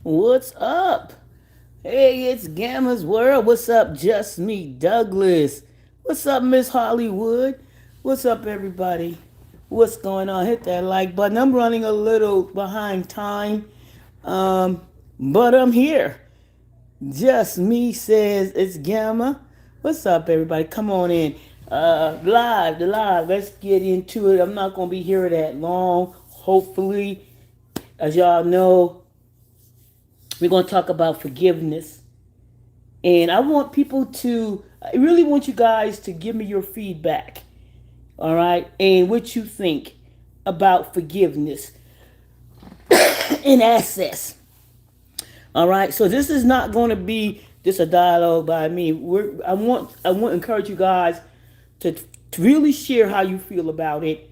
What's up? Hey, it's Gamma's World. What's up, Just Me Douglas? What's up, Miss Hollywood? What's up, everybody? What's going on? Hit that like button. I'm running a little behind time, um, but I'm here. Just Me says it's Gamma. What's up, everybody? Come on in. Live. Let's get into it. I'm not going to be here that long. Hopefully, as y'all know, we're going to talk about forgiveness. And I really want you guys to give me your feedback, all right, and what you think about forgiveness and access, all right. So this is not going to be just a dialogue by me. I want to encourage you guys to really share how you feel about it.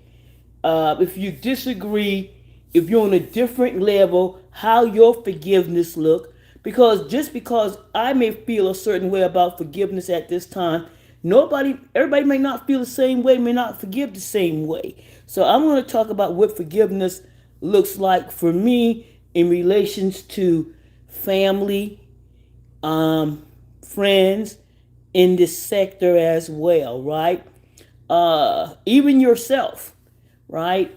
If you disagree, if you're on a different level, how your forgiveness look. Because just because I may feel a certain way about forgiveness at this time, everybody may not feel the same way, may not forgive the same way. So I'm going to talk about what forgiveness looks like for me in relations to family, friends in this sector as well, right? Even yourself, right?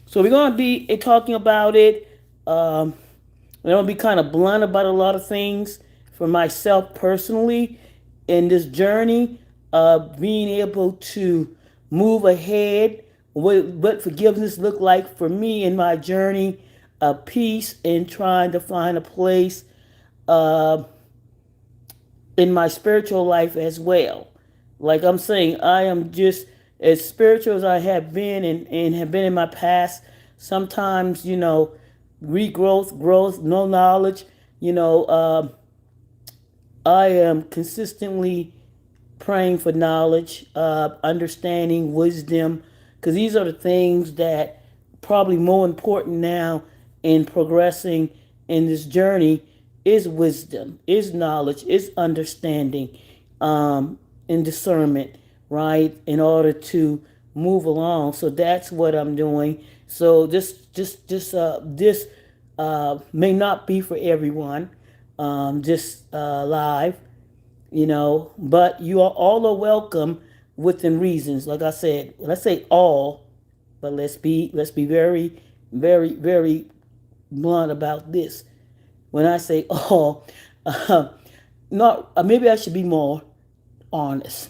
So we're going to be talking about it. I'm going to be kind of blunt about a lot of things for myself personally in this journey of being able to move ahead. What forgiveness looked like for me in my journey of peace and trying to find a place uh, in my spiritual life as well. Like I'm saying, I am just as spiritual as I have been and have been in my past. Sometimes, regrowth, growth, no knowledge. You know, I am consistently praying for knowledge, understanding, wisdom, because these are the things that probably more important now in progressing in this journey is wisdom, is knowledge, is understanding, and discernment, right? In order to move along. So that's what I'm doing. So this may not be for everyone. Just live, but you are welcome within reasons. Like I said, let's say all, but let's be very, very, very blunt about this. When I say all, uh, not maybe I should be more honest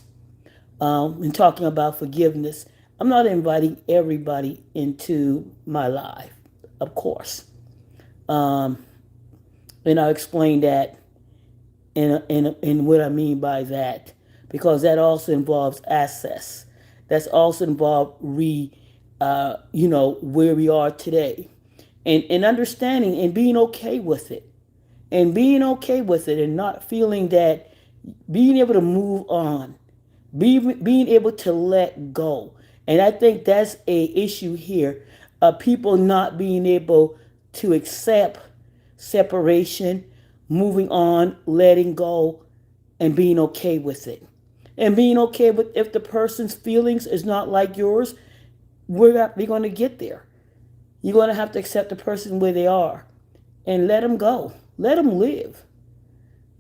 in talking about forgiveness. I'm not inviting everybody into my life, of course, um, and I'll explain that in what I mean by that, because that also involves access. That's also involved where we are today, and understanding and being okay with it, and not feeling that, being able to move on, being able to let go. And I think that's a issue here of people not being able to accept separation, moving on, letting go, and being okay with it. And being okay with if the person's feelings is not like yours, we're going to get there. You're going to have to accept the person where they are and let them go. Let them live.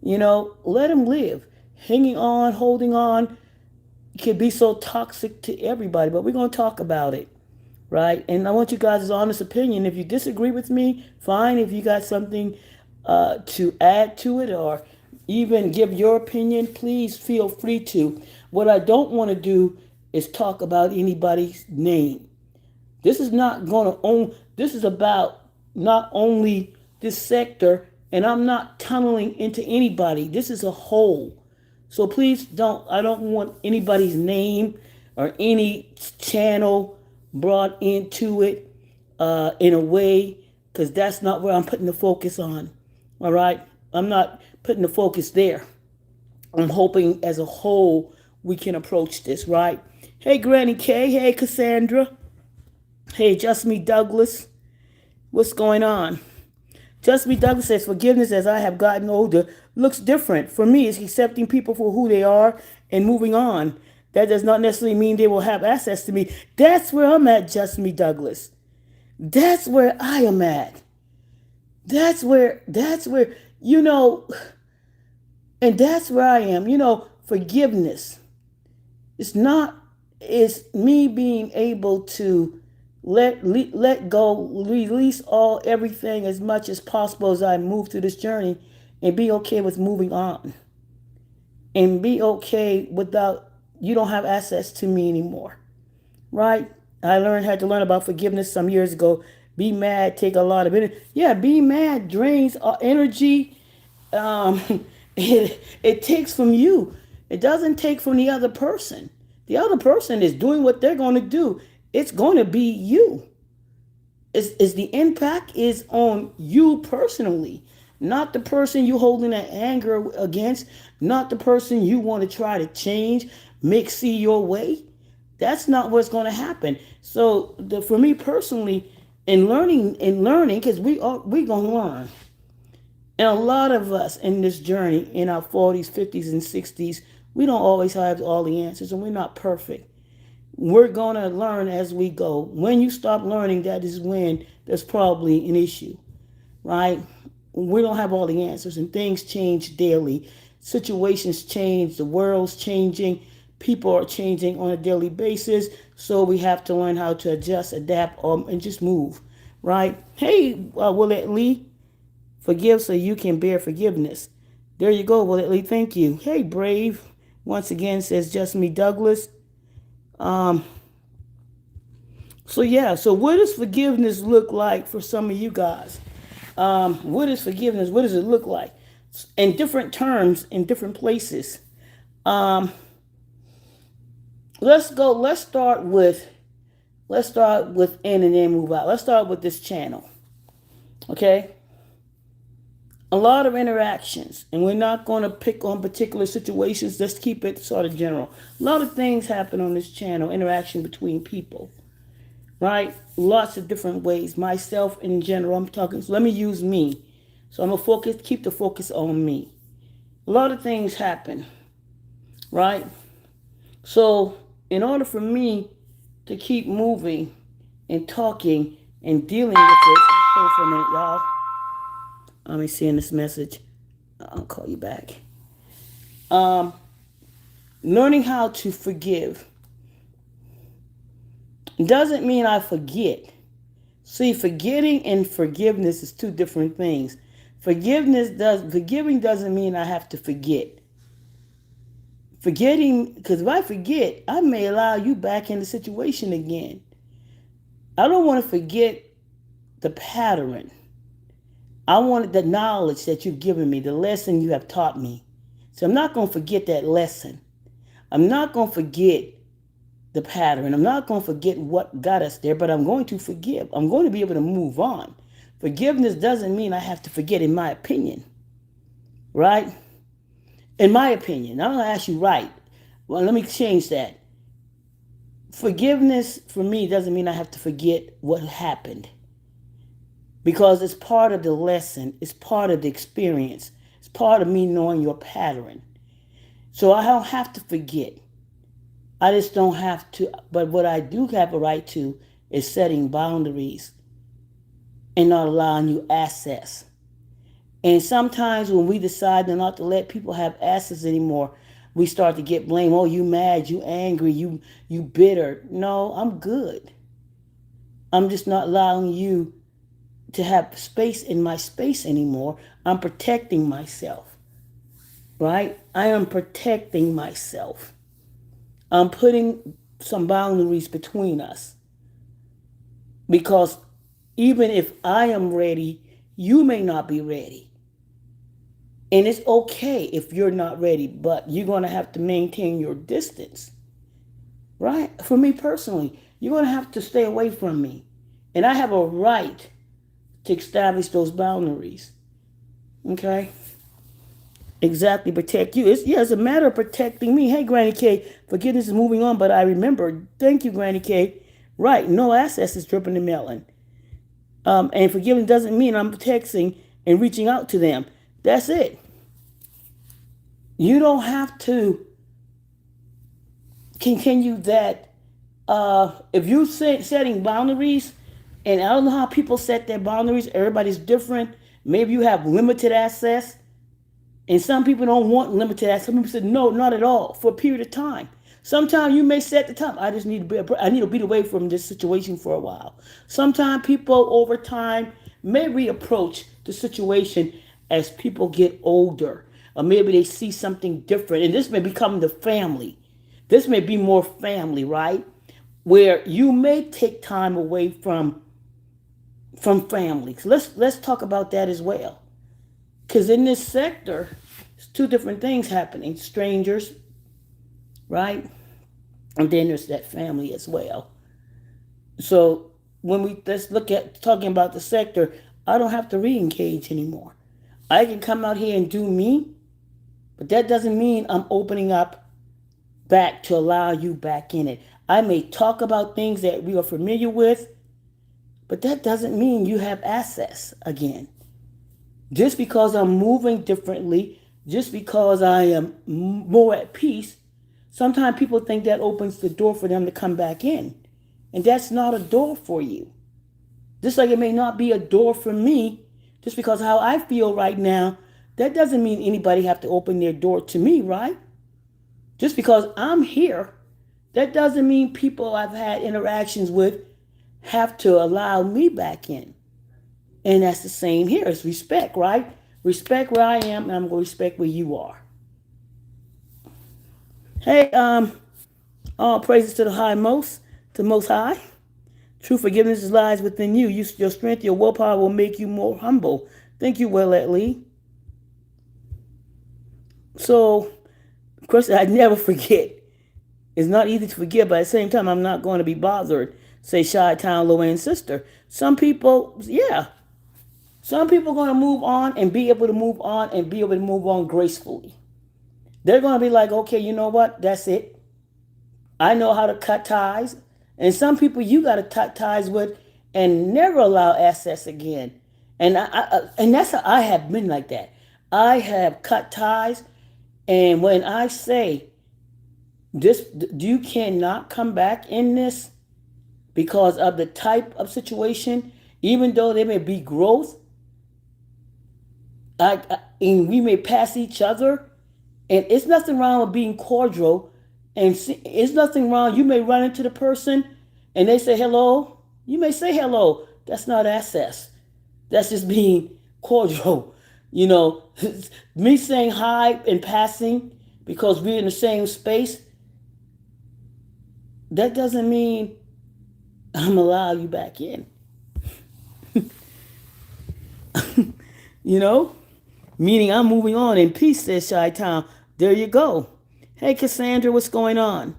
Let them live. Hanging on, holding on can be so toxic to everybody, but we're going to talk about it, right? And I want you guys' honest opinion. If you disagree with me, fine. If you got something to add to it or even give your opinion, please feel free to. What I don't want to do is talk about anybody's name. This is not going to own, this is about not only this sector, and I'm not tunneling into anybody. This is a whole. So please I don't want anybody's name or any channel brought into it in a way, because that's not where I'm putting the focus on. All right? I'm not putting the focus there. I'm hoping as a whole we can approach this, right? Hey, Granny K. Hey, Cassandra. Hey, Just Me Douglas. What's going on? Just Me Douglas says, forgiveness as I have gotten older looks different. For me, it's accepting people for who they are and moving on. That does not necessarily mean they will have access to me. That's where I'm at, Just Me Douglas. That's where I am at. that's where, you know, and that's where I am. Forgiveness. It's not. It's me being able to let go, release all everything as much as possible as I move through this journey, and be okay with moving on, and be okay without you don't have access to me anymore, right? Had to learn about forgiveness some years ago. Be mad, take a lot of energy. Yeah, be mad drains our energy. um, it takes from you. It doesn't take from the other person. The other person is doing what they're going to do. It's going to be you. Is the impact is on you personally, not the person you holding that anger against, not the person you want to try to change, make see your way. That's not what's going to happen. So for me personally, in learning, because we gonna learn. And a lot of us in this journey, in our 40s, 50s, and 60s, we don't always have all the answers, and we're not perfect. We're going to learn as we go. When you stop learning, that is when there's probably an issue, right? We don't have all the answers, and things change daily. Situations change, the world's changing, people are changing on a daily basis. So we have to learn how to adjust, adapt, and just move, right? Hey, Willette Lee, forgive so you can bear forgiveness. There you go, Willette Lee. Thank you. Hey, Brave, once again says just me, Douglas. Um, so what does forgiveness look like for some of you guys? What is forgiveness? What does it look like? In different terms, in different places. Um, let's go. Let's start with in and then move out. Let's start with this channel. Okay. A lot of interactions, and we're not going to pick on particular situations. Let's keep it sort of general. A lot of things happen on this channel, interaction between people, right? Lots of different ways. Myself in general, I'm talking, so let me use me. So I'm going to keep the focus on me. A lot of things happen, right? So in order for me to keep moving and talking and dealing with this, hold for a minute, y'all. Let me see in this message. I'll call you back. Learning how to forgive doesn't mean I forget. See, forgetting and forgiveness is two different things. Forgiving doesn't mean I have to forget. Forgetting, because if I forget, I may allow you back in the situation again. I don't want to forget the pattern. I wanted the knowledge that you've given me, the lesson you have taught me. So I'm not going to forget that lesson. I'm not going to forget the pattern. I'm not going to forget what got us there, but I'm going to forgive. I'm going to be able to move on. Forgiveness doesn't mean I have to forget, in my opinion. Right? In my opinion. I'm going to ask you right. Well, let me change that. Forgiveness for me doesn't mean I have to forget what happened. Because it's part of the lesson. It's part of the experience. It's part of me knowing your pattern. So I don't have to forget. I just don't have to. But what I do have a right to is setting boundaries and not allowing you access. And sometimes when we decide not to let people have access anymore, we start to get blamed. Oh, you mad, you angry, you bitter. No, I'm good. I'm just not allowing you to have space in my space anymore. I'm protecting myself, right? I am protecting myself. I'm putting some boundaries between us. Because even if I am ready, you may not be ready. And it's okay if you're not ready, but you're going to have to maintain your distance, right? For me personally, you're going to have to stay away from me. And I have a right to establish those boundaries. Okay? Exactly, protect you. It's a matter of protecting me. Hey, Granny K, forgiveness is moving on, but I remember. Thank you, Granny K. Right, no access is dripping the melon. And forgiveness doesn't mean I'm texting and reaching out to them. That's it. You don't have to continue that. If you're setting boundaries, and I don't know how people set their boundaries, everybody's different. Maybe you have limited access, and some people don't want limited access. Some people say, no, not at all, for a period of time. Sometimes you may set the time. I need to be away from this situation for a while. Sometimes people over time may reapproach the situation as people get older. Or maybe they see something different. And this may become the family. This may be more family, right? Where you may take time away from families. Let's talk about that as well. Because in this sector, there's two different things happening. Strangers, right? And then there's that family as well. So when let's look at talking about the sector, I don't have to re-engage anymore. I can come out here and do me, but that doesn't mean I'm opening up back to allow you back in it. I may talk about things that we are familiar with, but that doesn't mean you have access again. Just because I'm moving differently, just because I am more at peace, sometimes people think that opens the door for them to come back in. And that's not a door for you. Just like it may not be a door for me, just because how I feel right now, that doesn't mean anybody have to open their door to me, right? Just because I'm here, that doesn't mean people I've had interactions with have to allow me back in. And that's the same here. It's respect, right? Respect where I am, and I'm going to respect where you are. Hey, all praises to the high most, to most high. True forgiveness lies within you. Your strength, your willpower will make you more humble. Thank you, Willette Lee. So, of course, I never forget. It's not easy to forget, but at the same time, I'm not going to be bothered. Say, Shy Town, Loanne sister. Some people, yeah. Some people are going to move on and be able to move on and be able to move on gracefully. They're going to be like, okay, you know what? That's it. I know how to cut ties. And some people you got to cut ties with and never allow access again. And and that's how I have been like that. I have cut ties. And when I say this, you cannot come back in this because of the type of situation, even though there may be growth, and we may pass each other, and it's nothing wrong with being cordial, and it's nothing wrong. You may run into the person, and they say hello. You may say hello. That's not access. That's just being cordial. You know, me saying hi in passing because we're in the same space, that doesn't mean I'm allow you back in. You know? Meaning I'm moving on in peace, says Shy Town. There you go. Hey, Cassandra, what's going on?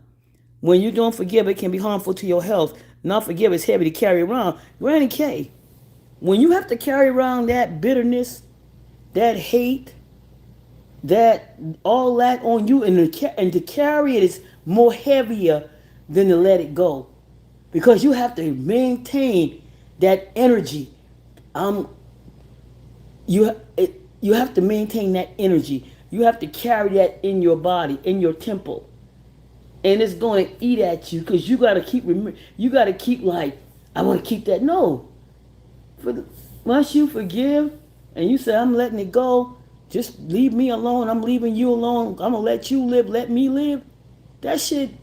When you don't forgive, it can be harmful to your health. Not forgive is heavy to carry around. Granny K, when you have to carry around that bitterness, that hate, that all that on you, and to carry it is more heavier than to let it go. Because you have to maintain that energy. You have to maintain that energy. You have to carry that in your body, in your temple, and it's going to eat at you because you got to keep. You got to keep like, I want to keep that. No, once you forgive and you say, I'm letting it go. Just leave me alone. I'm leaving you alone. I'm gonna let you live. Let me live. That should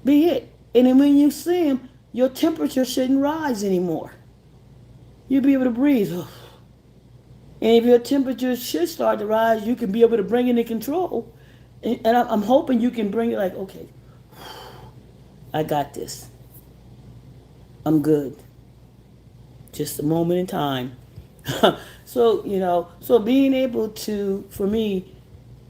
be it. And then when you see him, your temperature shouldn't rise anymore. You'll be able to breathe. And if your temperature should start to rise, you can be able to bring it in control. And I'm hoping you can bring it like, okay, I got this. I'm good. Just a moment in time. So being able to, for me,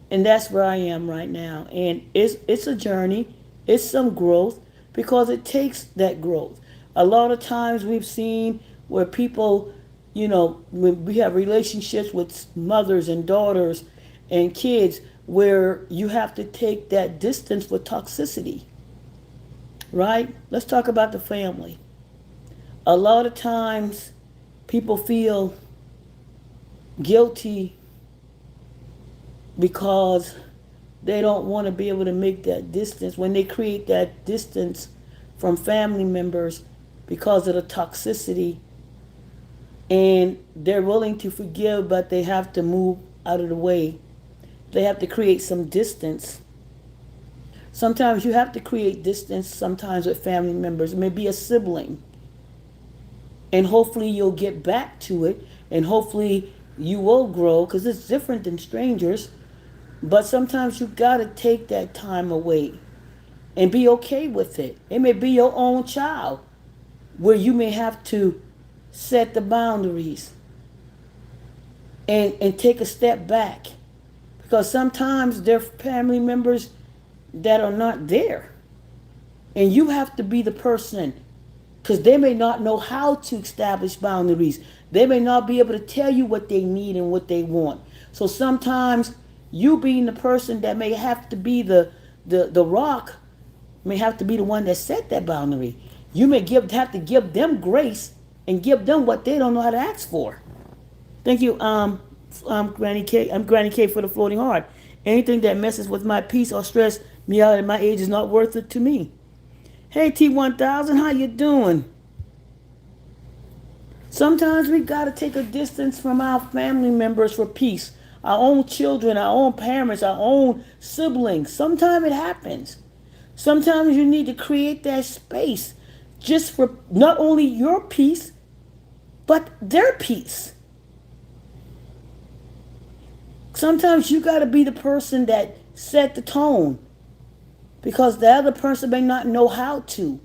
and that's where I am right now. And it's a journey. It's some growth because it takes that growth. A lot of times we've seen where people, when we have relationships with mothers and daughters and kids where you have to take that distance for toxicity, right? Let's talk about the family. A lot of times people feel guilty because they don't want to be able to make that distance when they create that distance from family members because of the toxicity and they're willing to forgive, but they have to move out of the way. They have to create some distance. Sometimes you have to create distance sometimes with family members, maybe a sibling. And hopefully you'll get back to it, and hopefully you will grow, because it's different than strangers. But sometimes you got to take that time away and be okay with it. It may be your own child where you may have to set the boundaries and take a step back, because sometimes they're family members that are not there, and you have to be the person, because they may not know how to establish boundaries. They may not be able to tell you what they need and what they want. So sometimes you being the person that may have to be the rock, may have to be the one that set that boundary. You may have to give them grace and give them what they don't know how to ask for. Thank you, Granny K. I'm Granny K for the floating heart. Anything that messes with my peace or stress me out at my age is not worth it to me. Hey T1000, how you doing? Sometimes we gotta take a distance from our family members for peace. Our own children, our own parents, our own siblings. Sometimes it happens. Sometimes you need to create that space just for not only your peace, but their peace. Sometimes you got to be the person that set the tone, because the other person may not know how to.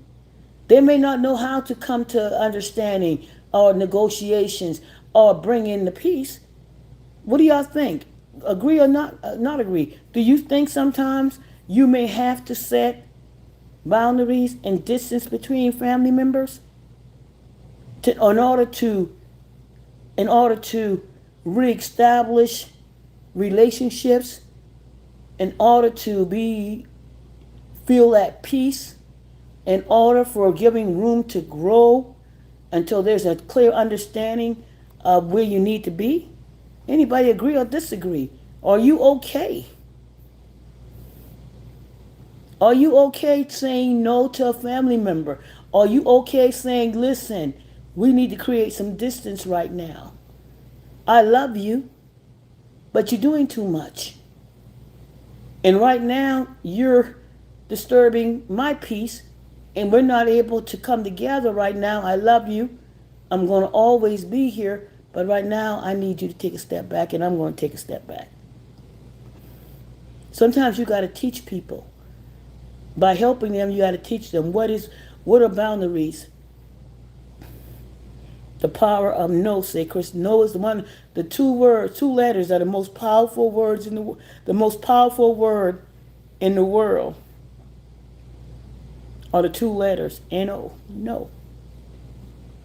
They may not know how to come to understanding or negotiations or bring in the peace. What do y'all think? Agree or not? Not agree? Do you think sometimes you may have to set boundaries and distance between family members in order to reestablish relationships, in order to feel at peace, in order for giving room to grow until there's a clear understanding of where you need to be? Anybody agree or disagree? Are you okay? Are you okay saying no to a family member? Are you okay saying, listen, we need to create some distance right now? I love you, but you're doing too much. And right now, you're disturbing my peace, and we're not able to come together right now. I love you. I'm going to always be here, but right now, I need you to take a step back, and I'm going to take a step back. Sometimes you got to teach people. By helping them, you got to teach them what are boundaries. The power of no, say Chris. No is the two letters are the most powerful words the most powerful word in the world are the two letters, N-O, no.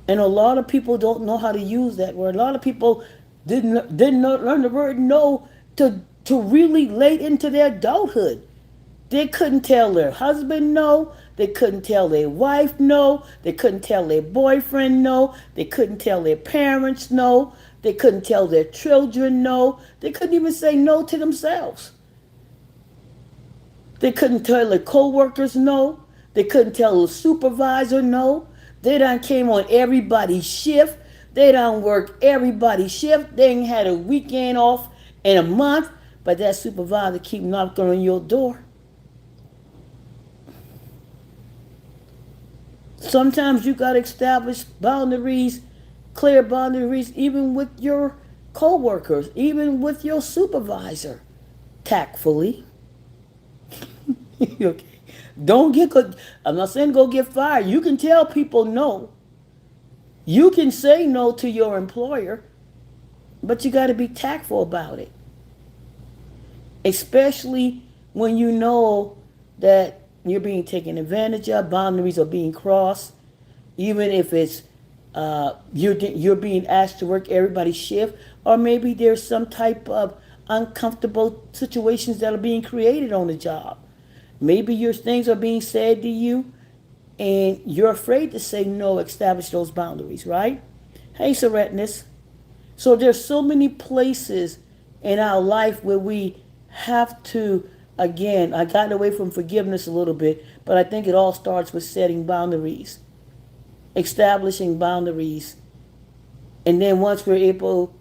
And a lot of people don't know how to use that word. A lot of people didn't learn the word no to really late into their adulthood. They couldn't tell their husband no. They couldn't tell their wife no. They couldn't tell their boyfriend no. They couldn't tell their parents no. They couldn't tell their children no. They couldn't even say no to themselves. They couldn't tell their co-workers no. They couldn't tell the supervisor no. They done came on everybody's shift. They done worked everybody's shift. They ain't had a weekend off in a month, but that supervisor keep knocking on your door. Sometimes you got to establish boundaries, clear boundaries, even with your co-workers, even with your supervisor, tactfully. Okay. Don't get good. I'm not saying go get fired. You can tell people no. You can say no to your employer, but you got to be tactful about it. Especially when you know that you're being taken advantage of, boundaries are being crossed, even if it's you're being asked to work everybody's shift, or maybe there's some type of uncomfortable situations that are being created on the job. Maybe your things are being said to you, and you're afraid to say no, establish those boundaries, right? Hey, Seretness. So there's so many places in our life where we have to, again, I got away from forgiveness a little bit, but I think it all starts with setting boundaries, establishing boundaries, And then once we're able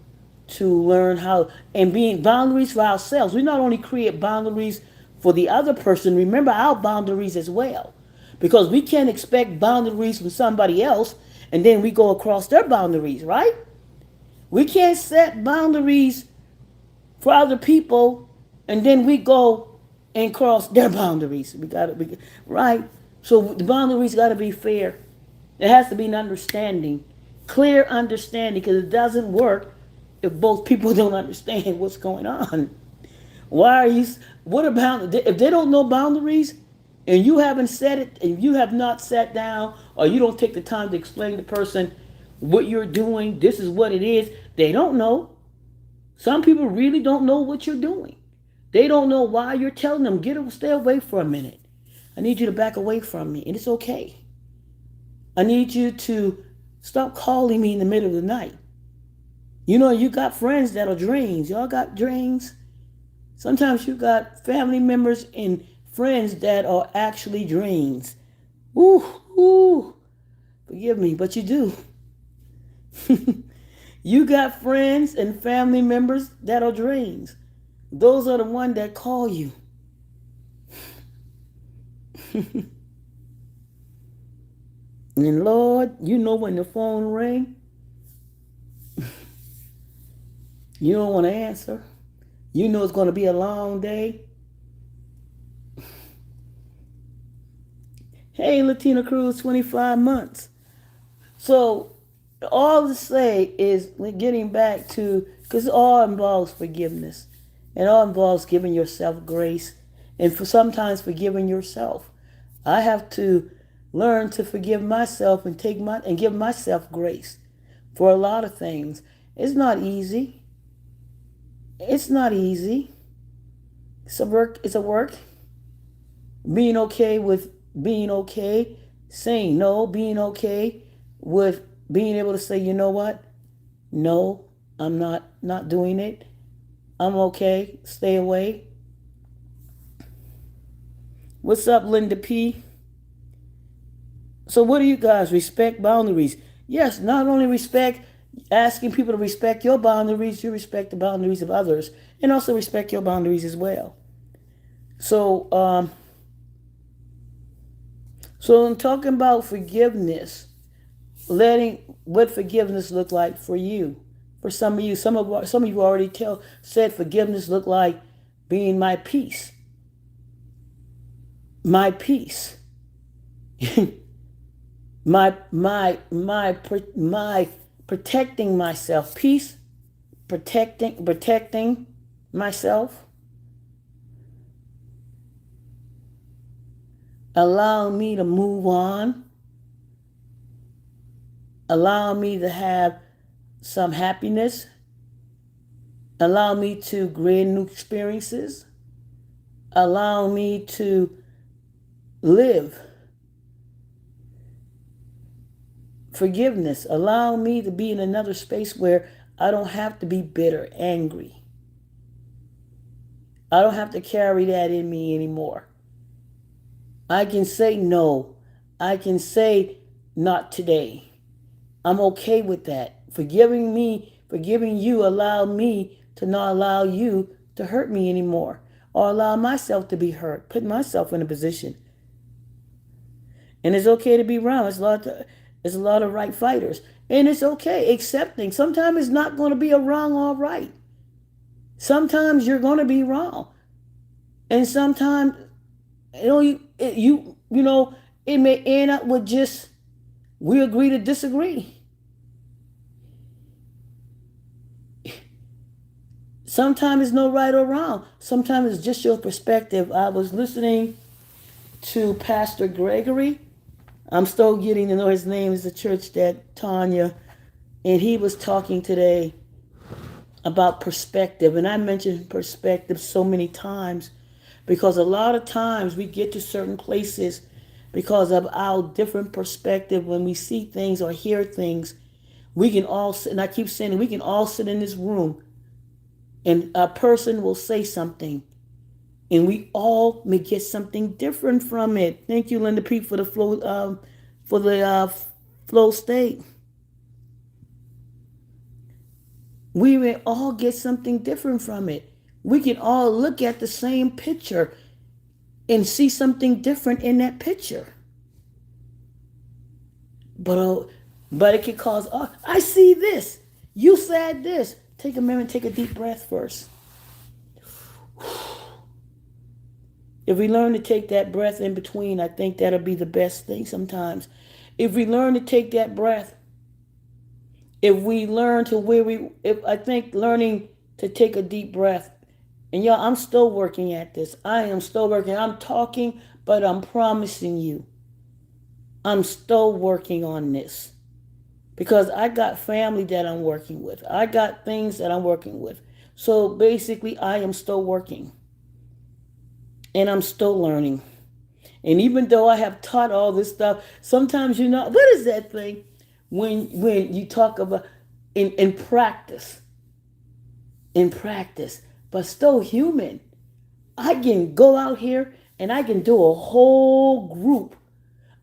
to learn how, and being boundaries for ourselves, we not only create boundaries for the other person, remember our boundaries as well. Because we can't expect boundaries from somebody else and then we go across their boundaries, right? We can't set boundaries for other people and then we go and cross their boundaries. We got to, right? So the boundaries got to be fair. There has to be an understanding, clear understanding, because it doesn't work if both people don't understand what's going on. Why are you? What about if they don't know boundaries, and you haven't set it, and you have not sat down, or you don't take the time to explain to the person what you're doing? This is what it is. They don't know. Some people really don't know what you're doing. They don't know why you're telling them, stay away for a minute. I need you to back away from me, and it's okay. I need you to stop calling me in the middle of the night. You know, you got friends that are drains. Y'all got drains. Sometimes you got family members and friends that are actually drains. Ooh, ooh, forgive me, but you do. You got friends and family members that are drains. Those are the ones that call you. And Lord, you know when the phone rings, you don't want to answer. You know it's going to be a long day. Hey, Latina Cruz, 25 months. So all to say is we're getting back to, because it all involves forgiveness. It all involves giving yourself grace and for sometimes forgiving yourself. I have to learn to forgive myself and give myself grace for a lot of things. It's not easy. It's not easy. It's a work. It's a work. Being okay with being okay, saying no, being okay with being able to say, you know what? No, I'm not doing it. I'm okay. Stay away. What's up, Linda P? So what do you guys respect boundaries? Yes, not only respect asking people to respect your boundaries, you respect the boundaries of others and also respect your boundaries as well. So I'm talking about forgiveness, letting what forgiveness look like for you. For some of you, some of you already said forgiveness look like being my peace. My peace. my protecting myself. Peace, protecting myself. Allow me to move on. Allow me to have some happiness. Allow me to gain new experiences. Allow me to live. Forgiveness. Allow me to be in another space where I don't have to be bitter, angry. I don't have to carry that in me anymore. I can say no. I can say not today. I'm okay with that. Forgiving you, allow me to not allow you to hurt me anymore or allow myself to be hurt, put myself in a position. And it's okay to be wrong. There's a lot of right fighters. And it's okay, accepting. Sometimes it's not going to be a wrong or right. Sometimes you're going to be wrong. And sometimes it may end up with just we agree to disagree. Sometimes it's no right or wrong. Sometimes it's just your perspective. I was listening to Pastor Gregory. I'm still getting to know his name. Is the church that Tanya, and he was talking today about perspective. And I mentioned perspective so many times because a lot of times we get to certain places because of our different perspective when we see things or hear things. We can all sit, and I keep saying we can all sit in this room and a person will say something and we all may get something different from it. Thank you, Linda P, for the flow state. We may all get something different from it. We can all look at the same picture and see something different in that picture. But but it can cause, oh, I see this. You said this. Take a minute, take a deep breath first. If we learn to take that breath in between, I think that'll be the best thing sometimes. If we learn to take that breath, if we learn to I think learning to take a deep breath, and y'all, I'm still working at this. I am still working. I'm talking, but I'm promising you, I'm still working on this. Because I got family that I'm working with. I got things that I'm working with. So basically, I am still working. And I'm still learning. And even though I have taught all this stuff, sometimes what is that thing when you talk about in practice? In practice, but still human. I can go out here and I can do a whole group.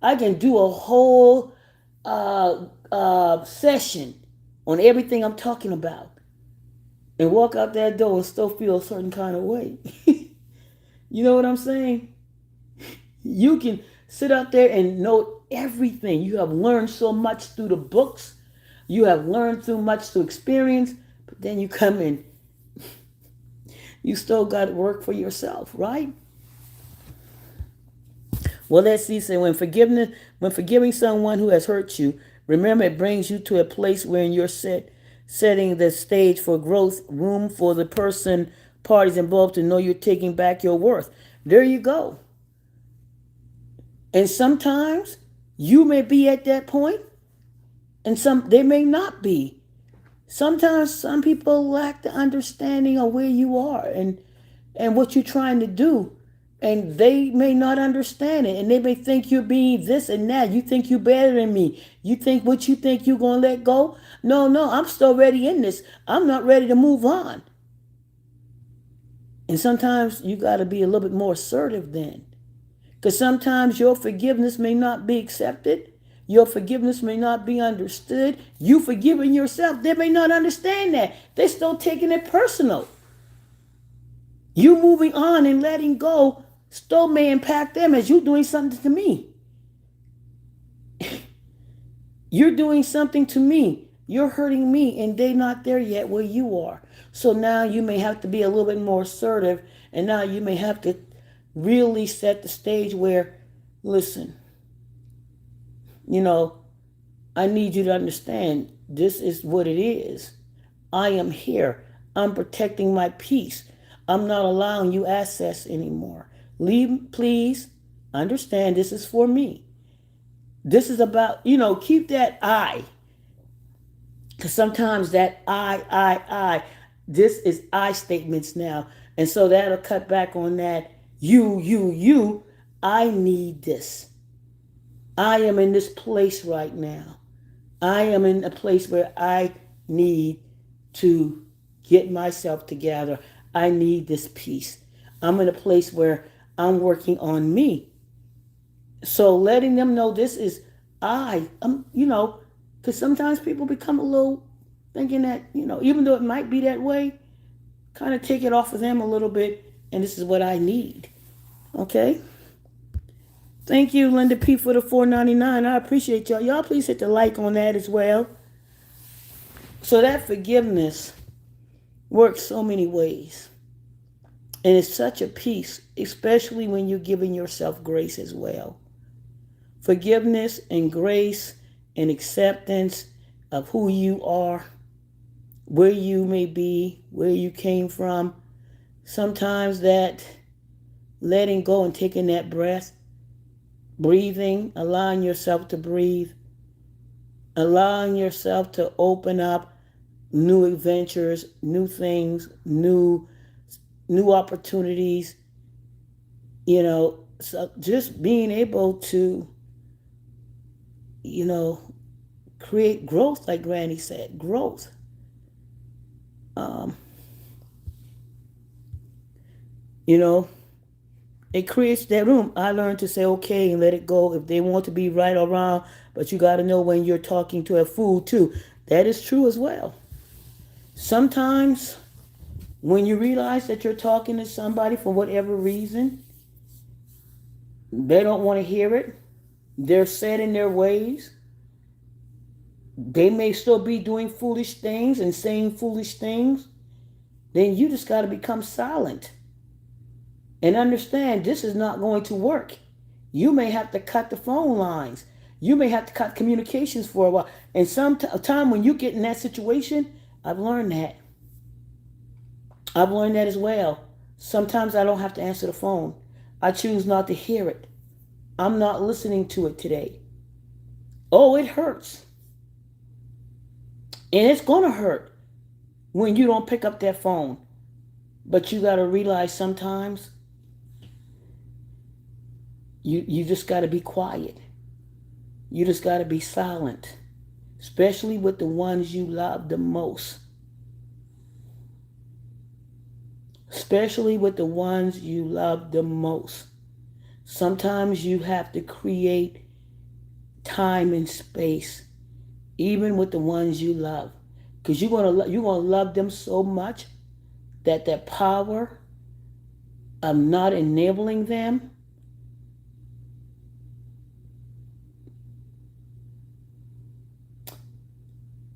I can do a whole session on everything I'm talking about and walk out that door and still feel a certain kind of way. You know what I'm saying? You can sit out there and know everything. You have learned so much through the books. You have learned so much through experience. But then you come in. You still got to work for yourself, right? Well, let's see. So when forgiving someone who has hurt you, remember it brings you to a place where you're setting the stage for growth, room for the parties involved to know you're taking back your worth. There you go. And sometimes you may be at that point, and they may not be. Sometimes some people lack the understanding of where you are and what you're trying to do. And they may not understand it. And they may think you're being this and that. You think you're better than me. You think what you think you're going to let go? No, I'm still ready in this. I'm not ready to move on. And sometimes you got to be a little bit more assertive then. Because sometimes your forgiveness may not be accepted. Your forgiveness may not be understood. You forgiving yourself, they may not understand that. They're still taking it personal. You moving on and letting go still may impact them as you doing something to me. You're doing something to me. You're hurting me, and they're not there yet where you are. So now you may have to be a little bit more assertive, and now you may have to really set the stage where, listen, I need you to understand this is what it is. I am here. I'm protecting my peace. I'm not allowing you access anymore. Leave, please understand this is for me. This is about, keep that I. Because sometimes that I, this is I statements now. And so that'll cut back on that you. I need this. I am in this place right now. I am in a place where I need to get myself together. I need this peace. I'm in a place where I'm working on me. So letting them know this is because sometimes people become a little thinking that, even though it might be that way, kind of take it off of them a little bit, and this is what I need. Okay? Thank you, Linda P, for the $4.99. I appreciate y'all. Y'all please hit the like on that as well. So that forgiveness works so many ways. And it's such a peace, especially when you're giving yourself grace as well. Forgiveness and grace and acceptance of who you are, where you may be, where you came from. Sometimes that letting go and taking that breath, breathing, allowing yourself to breathe, allowing yourself to open up new adventures, new things, new opportunities, so just being able to, create growth, like Granny said, growth. It creates that room. I learned to say okay and let it go if they want to be right or wrong, but you got to know when you're talking to a fool too. That is true as well. Sometimes when you realize that you're talking to somebody for whatever reason, they don't want to hear it. They're set in their ways. They may still be doing foolish things and saying foolish things. Then you just got to become silent and understand this is not going to work. You may have to cut the phone lines. You may have to cut communications for a while. And some time when you get in that situation, I've learned that. I've learned that as well. Sometimes I don't have to answer the phone. I choose not to hear it. I'm not listening to it today. Oh, it hurts. And it's going to hurt when you don't pick up that phone. But you got to realize sometimes you just got to be quiet. You just got to be silent, especially with the ones you love the most. Especially with the ones you love the most. Sometimes you have to create time and space, even with the ones you love, because you're gonna love them so much that power of not enabling them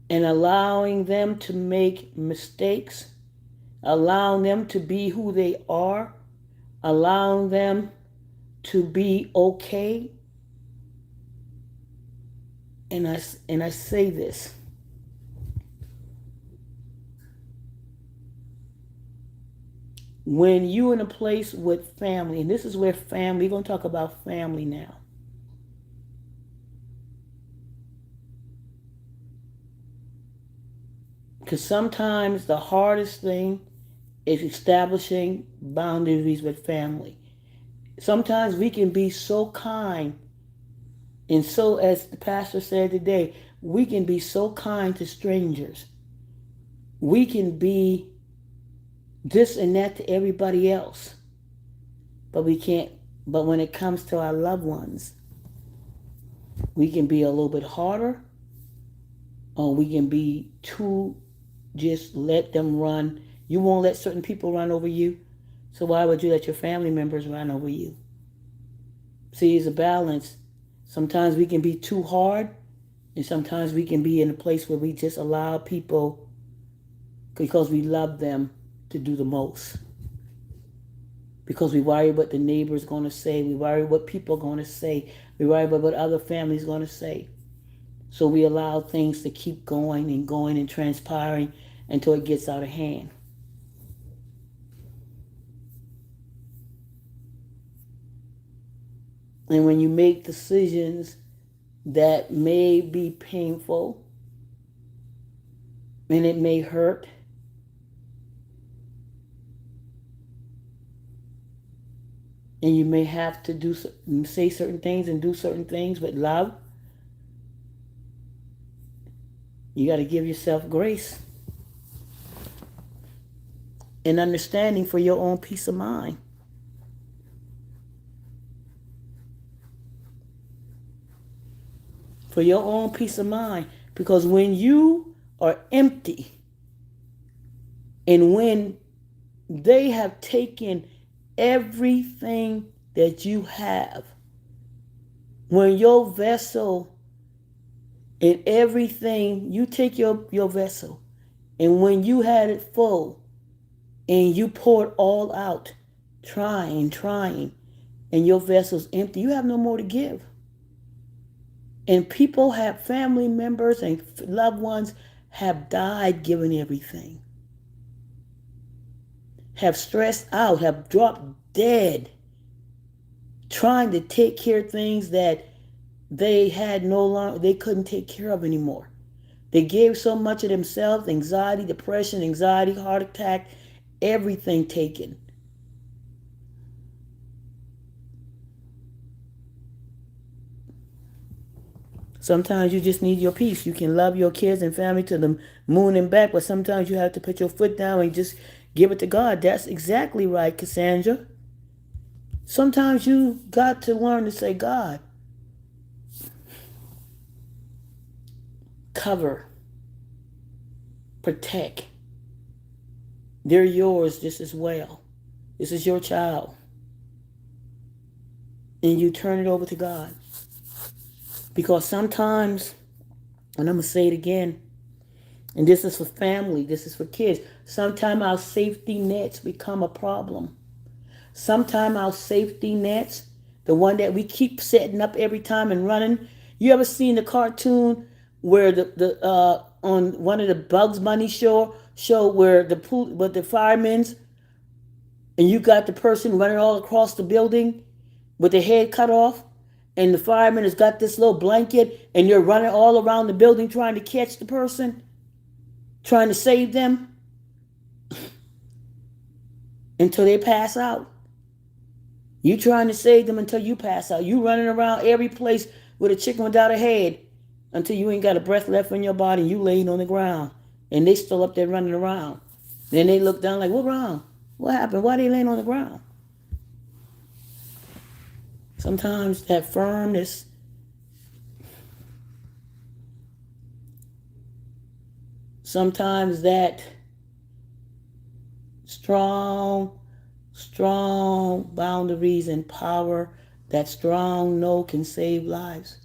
and allowing them to make mistakes, allowing them to be who they are, allowing them to be okay. And I say this. When you're in a place with family, and this is where family, we're going to talk about family now. Because sometimes the hardest thing is establishing boundaries with family. Sometimes we can be so kind, and so, as the pastor said today, we can be so kind to strangers. We can be this and that to everybody else. But we can't, but when it comes to our loved ones, we can be a little bit harder, or we can be too, just let them run. You won't let certain people run over you, so why would you let your family members run over you? See, it's a balance. Sometimes we can be too hard, and sometimes we can be in a place where we just allow people, because we love them, to do the most. Because we worry what the neighbor's going to say. We worry what people are going to say. We worry about what other families are going to say. So we allow things to keep going and transpiring until it gets out of hand. And when you make decisions that may be painful and it may hurt, and you may have to say certain things and do certain things with love, you got to give yourself grace and understanding for your own peace of mind. For your own peace of mind. Because when you are empty and when they have taken everything that you have, when your vessel and everything, you take your vessel, and when you had it full and you poured all out, trying, and your vessel's empty, you have no more to give. And people have, family members and loved ones have died giving everything. Have stressed out, have dropped dead, trying to take care of things that they couldn't take care of anymore. They gave so much of themselves, anxiety, depression, heart attack, everything taken. Sometimes you just need your peace. You can love your kids and family to the moon and back, but sometimes you have to put your foot down and just give it to God. That's exactly right, Cassandra. Sometimes you got to learn to say, God, cover, protect, They're yours just as well. This is your child. And you turn it over to God. Because sometimes, and I'm going to say it again, and this is for family, this is for kids, sometimes our safety nets become a problem. Sometimes our safety nets, the one that we keep setting up every time and running. You ever seen the cartoon where the on one of the Bugs Bunny show where the firemen's, and you got the person running all across the building with their head cut off, and the fireman has got this little blanket, and you're running all around the building trying to catch the person, trying to save them until they pass out. You trying to save them until you pass out. You running around every place with a chicken without a head until you ain't got a breath left in your body, and you laying on the ground, and they still up there running around. Then they look down like, what wrong? What happened? Why they laying on the ground? Sometimes that firmness, sometimes that strong boundaries and power, that strong no can save lives.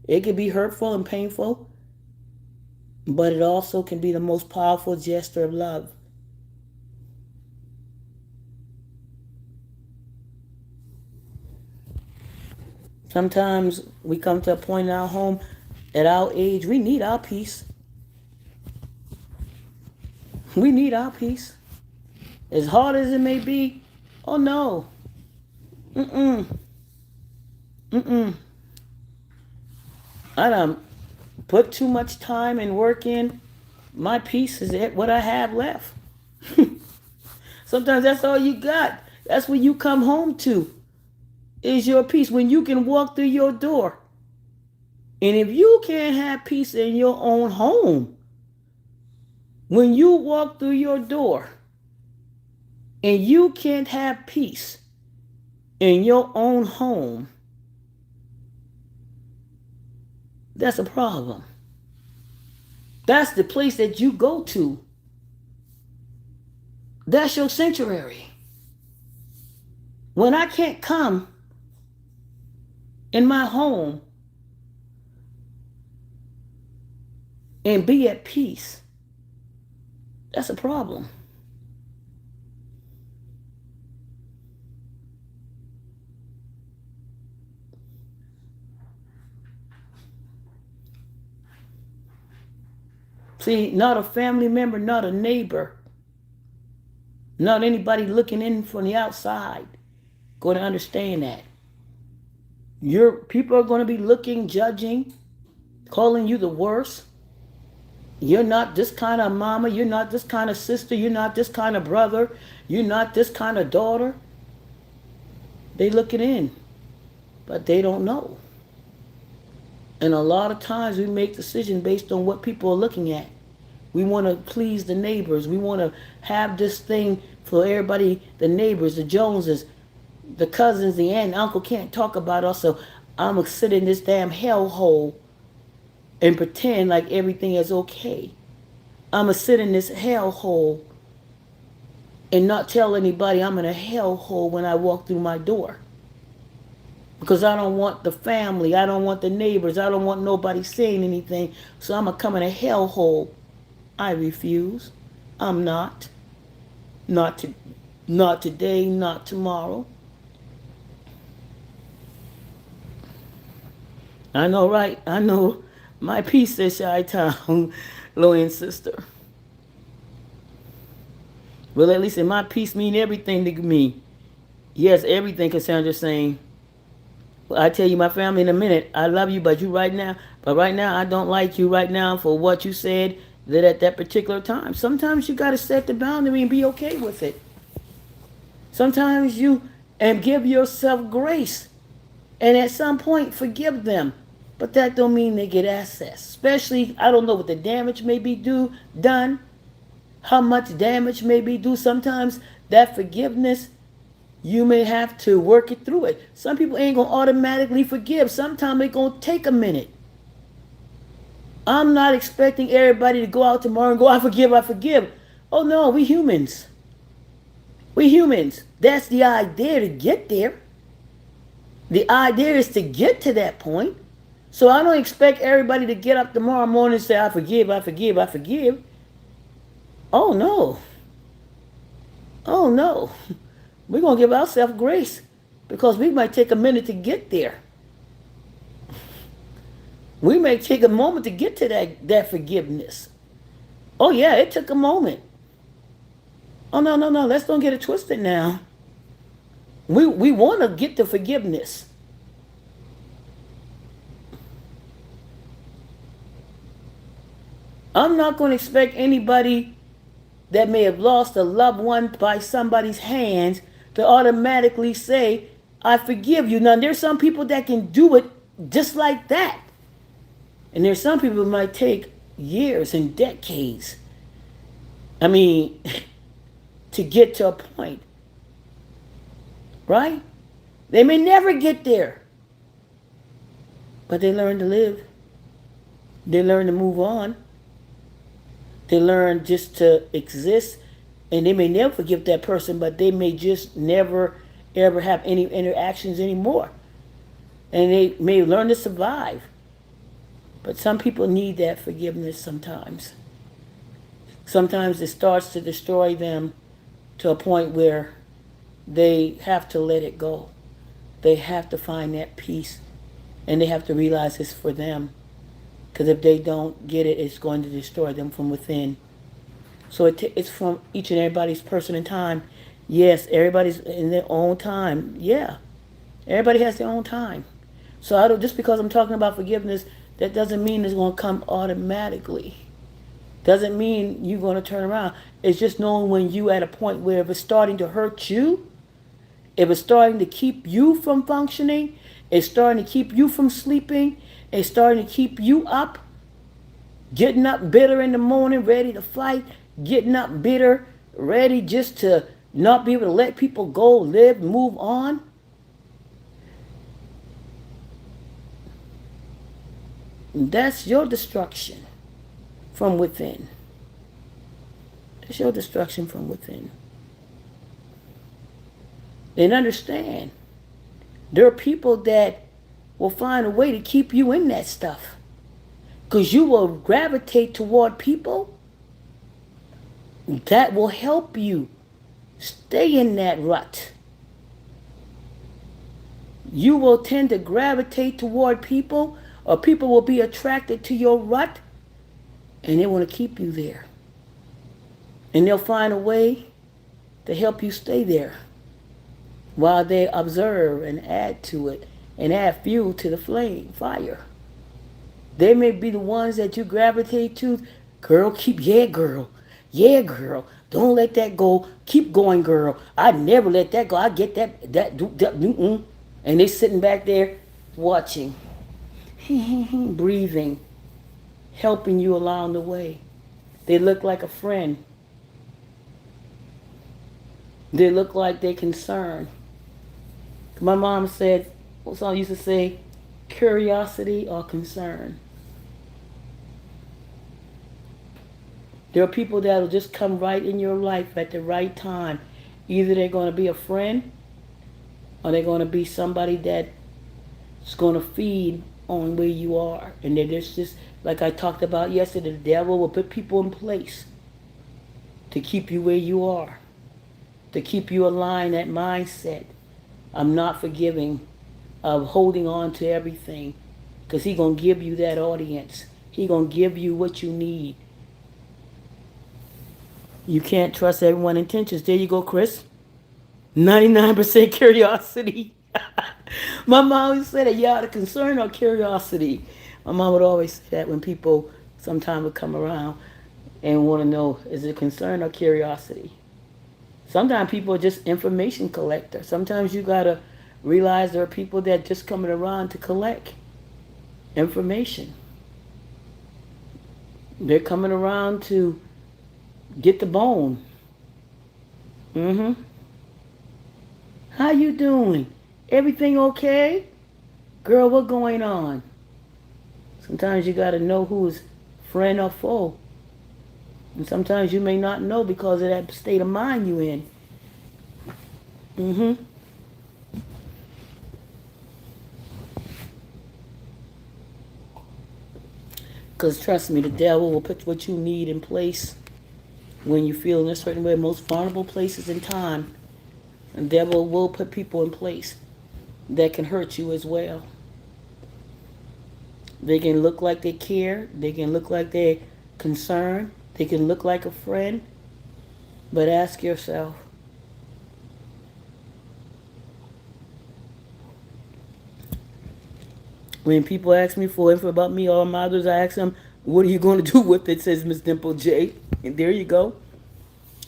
It can be hurtful and painful, but it also can be the most powerful gesture of love. Sometimes we come to a point in our home, at our age, we need our peace. We need our peace. As hard as it may be, oh no. Mm-mm. I done put too much time and work in. My peace is what I have left. Sometimes that's all you got. That's what you come home to, is your peace. When you can walk through your door. And if you can't have peace in your own home, when you walk through your door and you can't have peace in your own home, that's a problem. That's the place that you go to. That's your sanctuary. When I can't come in my home and be at peace, that's a problem. See, not a family member, not a neighbor, not anybody looking in from the outside going to understand that. Your people are going to be looking, judging, calling you the worst. You're not this kind of mama. You're not this kind of sister. You're not this kind of brother. You're not this kind of daughter. They looking in, but they don't know. And a lot of times we make decisions based on what people are looking at. We want to please the neighbors. We want to have this thing for everybody, the neighbors, the Joneses, the cousins, the aunt, and uncle can't talk about us, so I'm going to sit in this damn hellhole and pretend like everything is okay. I'm going to sit in this hellhole and not tell anybody I'm in a hellhole when I walk through my door. Because I don't want the family, I don't want the neighbors, I don't want nobody saying anything, so I'm going to come in a hellhole. I refuse. I'm not. Not today, not tomorrow. I know, right? I know. My peace is Chi-Town, Loan sister. Well, at least in my peace mean everything to me. Yes, everything, Cassandra saying. Well, I tell you, my family in a minute, I love you, but right now, I don't like you right now for what you said that at that particular time. Sometimes you got to set the boundary and be okay with it. Sometimes you and give yourself grace, and at some point forgive them. But that don't mean they get access. Especially, I don't know what the damage may be done, how much damage may be due. Sometimes that forgiveness, you may have to work it through it. Some people ain't going to automatically forgive. Sometimes it's going to take a minute. I'm not expecting everybody to go out tomorrow and go, I forgive. Oh no, we humans. We humans. That's the idea to get there. The idea is to get to that point. So I don't expect everybody to get up tomorrow morning and say, I forgive, I forgive, I forgive. Oh no. Oh no. We're going to give ourselves grace because we might take a minute to get there. We may take a moment to get to that forgiveness. Oh yeah, it took a moment. Oh no, no, no. Let's don't get it twisted now. We want to get to forgiveness. I'm not going to expect anybody that may have lost a loved one by somebody's hands to automatically say, I forgive you. Now, there's some people that can do it just like that. And there's some people who might take years and decades. I mean, to get to a point. Right? They may never get there. But they learn to live. They learn to move on. They learn just to exist. And they may never forgive that person, but they may just never, ever have any interactions anymore. And they may learn to survive. But some people need that forgiveness sometimes. Sometimes it starts to destroy them to a point where they have to let it go. They have to find that peace. And they have to realize it's for them. Because if they don't get it, it's going to destroy them from within. So it's from each and everybody's person and time. Yes, everybody's in their own time. Yeah, everybody has their own time. So I don't, just because I'm talking about forgiveness, that doesn't mean it's going to come automatically. Doesn't mean you're going to turn around. It's just knowing when you at a point where if it's starting to hurt you, if it's starting to keep you from functioning, it's starting to keep you from sleeping, it's starting to keep you up, getting up bitter in the morning, ready to fight, getting up bitter, ready just to not be able to let people go, live, move on. That's your destruction from within. That's your destruction from within. And understand, there are people that will find a way to keep you in that stuff. Because you will gravitate toward people that will help you stay in that rut. You will tend to gravitate toward people, or people will be attracted to your rut, and they want to keep you there. And they'll find a way to help you stay there while they observe and add to it and add fuel to the fire. They may be the ones that you gravitate to. Girl, yeah, girl. Yeah, girl. Don't let that go. Keep going, girl. I never let that go. I get that. And they sitting back there watching, breathing, helping you along the way. They look like a friend. They look like they're concerned. My mom said, someone used to say, curiosity or concern. There are people that will just come right in your life at the right time. Either they're going to be a friend, or they're going to be somebody that's going to feed on where you are. And there's just, like I talked about yesterday, the devil will put people in place to keep you where you are, to keep you aligned, that mindset. I'm not forgiving, of holding on to everything, because he's going to give you that audience. He's going to give you what you need. You can't trust everyone's intentions. There you go, Chris. 99% curiosity. My mom always said that, yeah, the concern or curiosity. My mom would always say that when people sometimes would come around and want to know, is it concern or curiosity? Sometimes people are just information collectors. Sometimes you got to realize there are people that just coming around to collect information. They're coming around to get the bone. How you doing? Everything okay? Girl, what's going on? Sometimes you got to know who's friend or foe. And sometimes you may not know because of that state of mind you in. Mm-hmm. Because trust me, the devil will put what you need in place when you feel in a certain way, most vulnerable places in time. The devil will put people in place that can hurt you as well. They can look like they care. They can look like they're concerned. They can look like a friend. But ask yourself, when people ask me for info about me or my others, I ask them, what are you going to do with it, says Miss Dimple J. And there you go.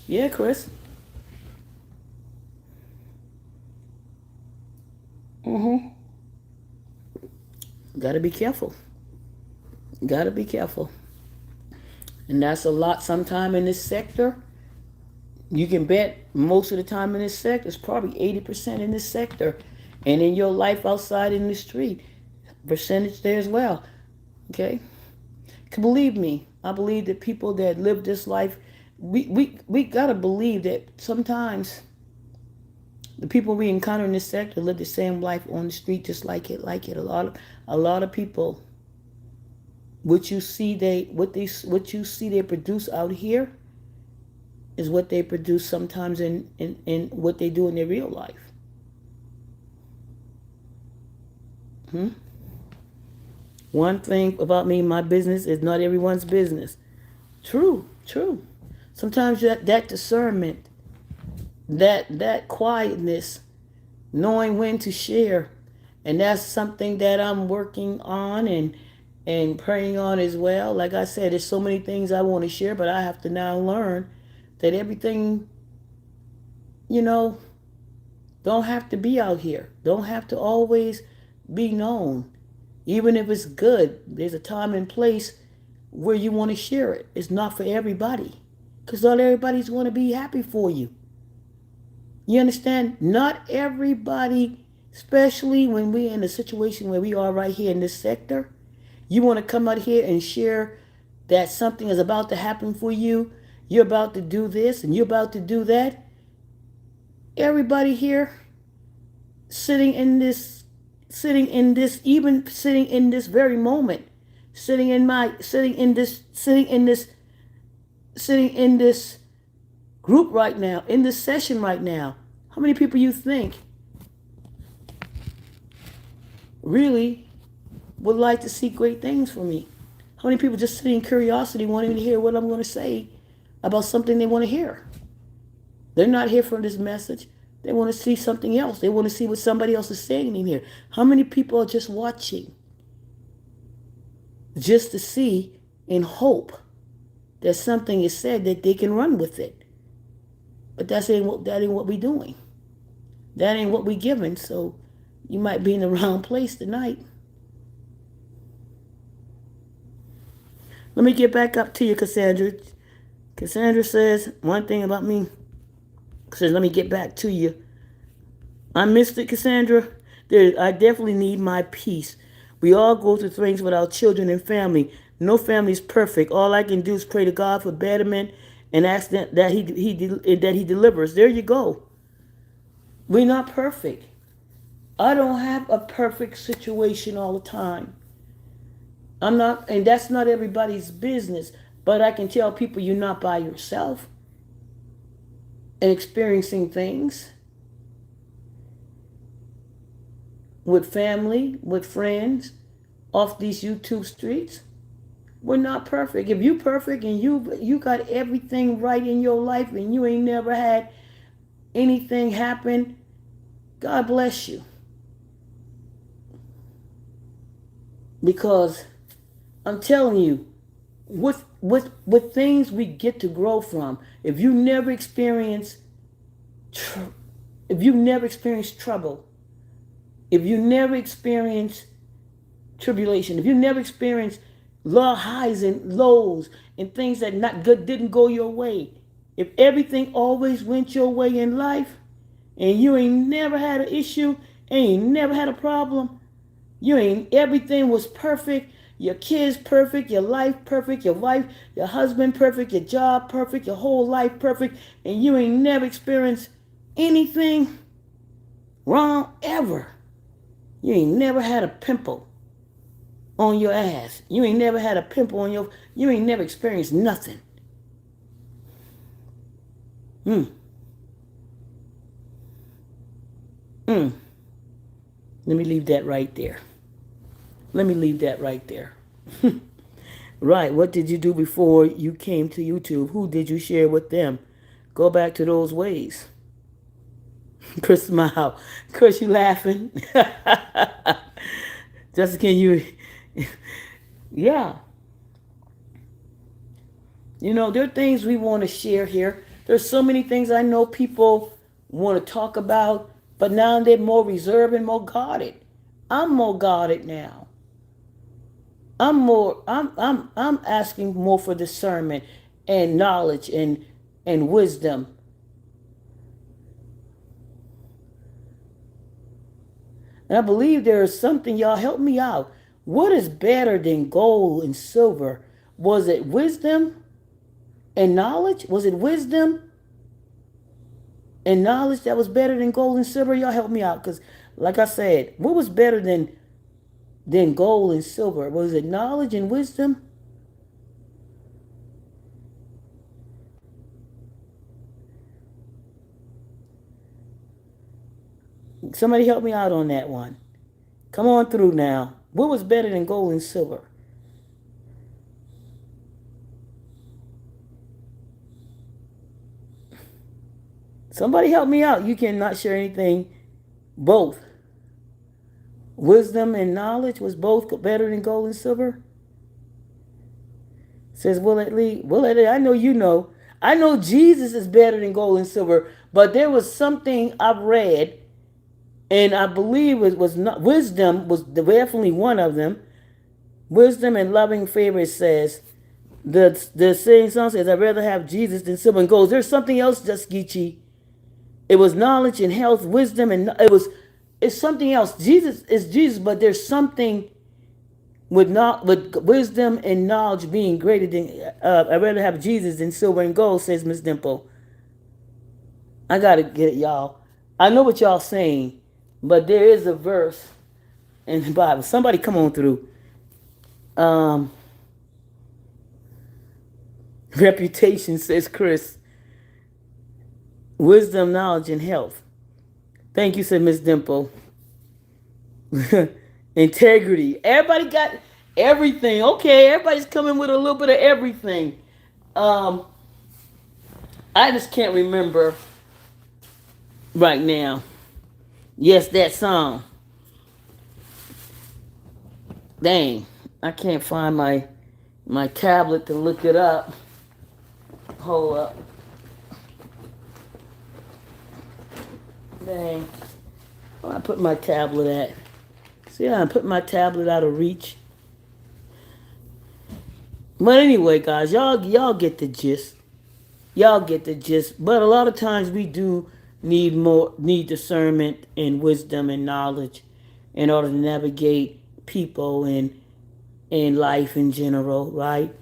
Yeah, Chris. Mm-hmm. Gotta be careful. Gotta be careful. And that's a lot sometime in this sector. You can bet most of the time in this sector, it's probably 80% in this sector. And in your life outside in the street, percentage there as well. Okay? Believe me, I believe that people that live this life, we gotta believe that sometimes the people we encounter in this sector live the same life on the street just like it. A lot of people, what you see they produce out here is what they produce sometimes in what they do in their real life. Hmm? One thing about me, my business is not everyone's business. True, true. Sometimes that discernment, that quietness, knowing when to share, and that's something that I'm working on and praying on as well. Like I said, there's so many things I want to share, but I have to now learn that everything, you know, don't have to be out here. Don't have to always be known. Even if it's good, there's a time and place where you want to share it. It's not for everybody. Because not everybody's going to be happy for you. You understand? Not everybody, especially when we're in a situation where we are right here in this sector, you want to come out here and share that something is about to happen for you. You're about to do this and you're about to do that. Everybody here even sitting in this very moment, sitting in this group right now, in this session right now. How many people you think really would like to see great things from me? How many people just sitting in curiosity wanting to hear what I'm going to say about something they want to hear? They're not here for this message. They want to see something else. They want to see what somebody else is saying in here. How many people are just watching just to see and hope that something is said that they can run with it? But that ain't what we're doing. That ain't what we're giving. So you might be in the wrong place tonight. Let me get back up to you, Cassandra. Cassandra says one thing about me. Says, let me get back to you. I missed it, Cassandra. I definitely need my peace. We all go through things with our children and family. No family is perfect. All I can do is pray to God for betterment and ask that he delivers. There you go. We're not perfect. I don't have a perfect situation all the time. I'm not, and that's not everybody's business. But I can tell people you're not by yourself and experiencing things with family, with friends, off these YouTube streets. We're not perfect. If you perfect and you got everything right in your life and you ain't never had anything happen, God bless you. Because I'm telling you, with things we get to grow from. If you never experience trouble, if you never experience tribulation, if you never experience low highs and lows and things that not good didn't go your way, if everything always went your way in life and you ain't never had an issue, ain't never had a problem, everything was perfect, your kids perfect, your life perfect, your wife, your husband perfect, your job perfect, your whole life perfect, and you ain't never experienced anything wrong ever. You ain't never had a pimple on your ass. You ain't never had a pimple on your. You ain't never experienced nothing. Mm, mm. Let me leave that right there. Let me leave that right there. Right. What did you do before you came to YouTube? Who did you share with them? Go back to those ways. Chris, smile. Chris, you laughing? Jessica, can you? Yeah. You know, there are things we want to share here. There's so many things I know people want to talk about, but now they're more reserved and more guarded. I'm more guarded now. I'm asking more for discernment and knowledge and wisdom. And I believe there is something, y'all help me out. What is better than gold and silver? Was it wisdom and knowledge? Was it wisdom and knowledge that was better than gold and silver? Y'all help me out, because like I said, what was better than gold and silver? Was it knowledge and wisdom? Somebody help me out on that one. Come on through now. What was better than gold and silver? Somebody help me out. You cannot share anything. Both. Wisdom and knowledge was both better than gold and silver? Says Willett Lee. Willett Lee, I know you know. I know Jesus is better than gold and silver, but there was something I've read, and I believe it was not wisdom was definitely one of them. Wisdom and loving favor, it says. The saying song says, I'd rather have Jesus than silver and gold. There's something else, just Geechee. It was knowledge and health, wisdom, and it's something else. Jesus is Jesus, but there's something with wisdom and knowledge being greater than. I'd rather have Jesus than silver and gold, says Miss Dimple. I gotta get it, y'all. I know what y'all saying, but there is a verse in the Bible. Somebody come on through. Um, Reputation, says Chris. Wisdom, knowledge, and health. Thank you, said Miss Dimple. Integrity. Everybody got everything. Okay, everybody's coming with a little bit of everything. Um, I just can't remember right now. Yes, that song. Dang, I can't find my tablet to look it up. Hold up. Dang. Where I put my tablet at? See, I put my tablet out of reach. But anyway, guys, y'all get the gist. Y'all get the gist. But a lot of times we do need discernment and wisdom and knowledge in order to navigate people and life in general, right?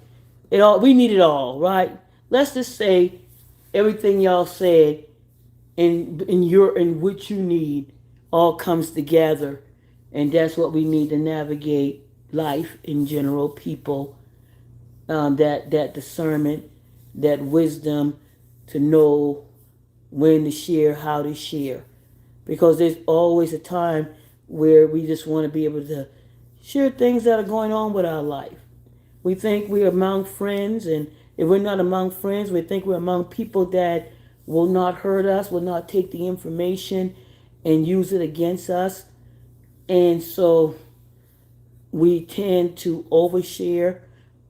We need it all, right? Let's just say everything y'all said in what you need all comes together, and that's what we need to navigate life in general, people. That discernment, that wisdom to know when to share, how to share, because there's always a time where we just want to be able to share things that are going on with our life. We think we're among friends, and if we're not among friends, we think we're among people that will not hurt us, will not take the information and use it against us. And so we tend to overshare,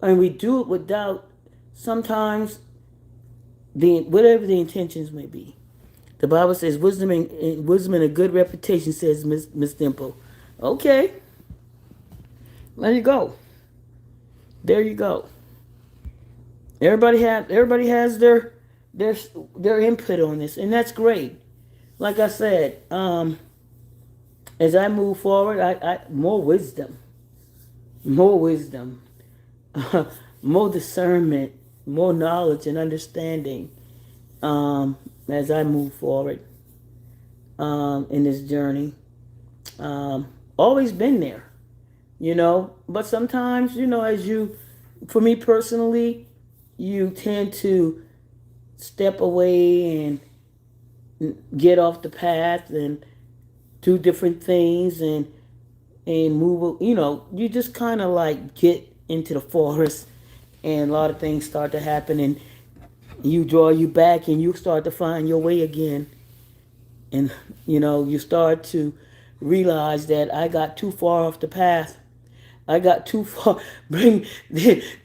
and we do it without sometimes whatever the intentions may be. The Bible says wisdom and a good reputation, says Miss Dimple. Okay, there you go. There you go. Everybody has their input on this, and that's great. Like I said, as I move forward, I more wisdom. more wisdom, more discernment, more knowledge and understanding as I move forward in this journey. Always been there, but sometimes, for me personally, you tend to step away and get off the path and do different things and move. You just kind of like get into the forest, and a lot of things start to happen, and you draw you back, and you start to find your way again, and you start to realize that I got too far off the path. I got too far. Bring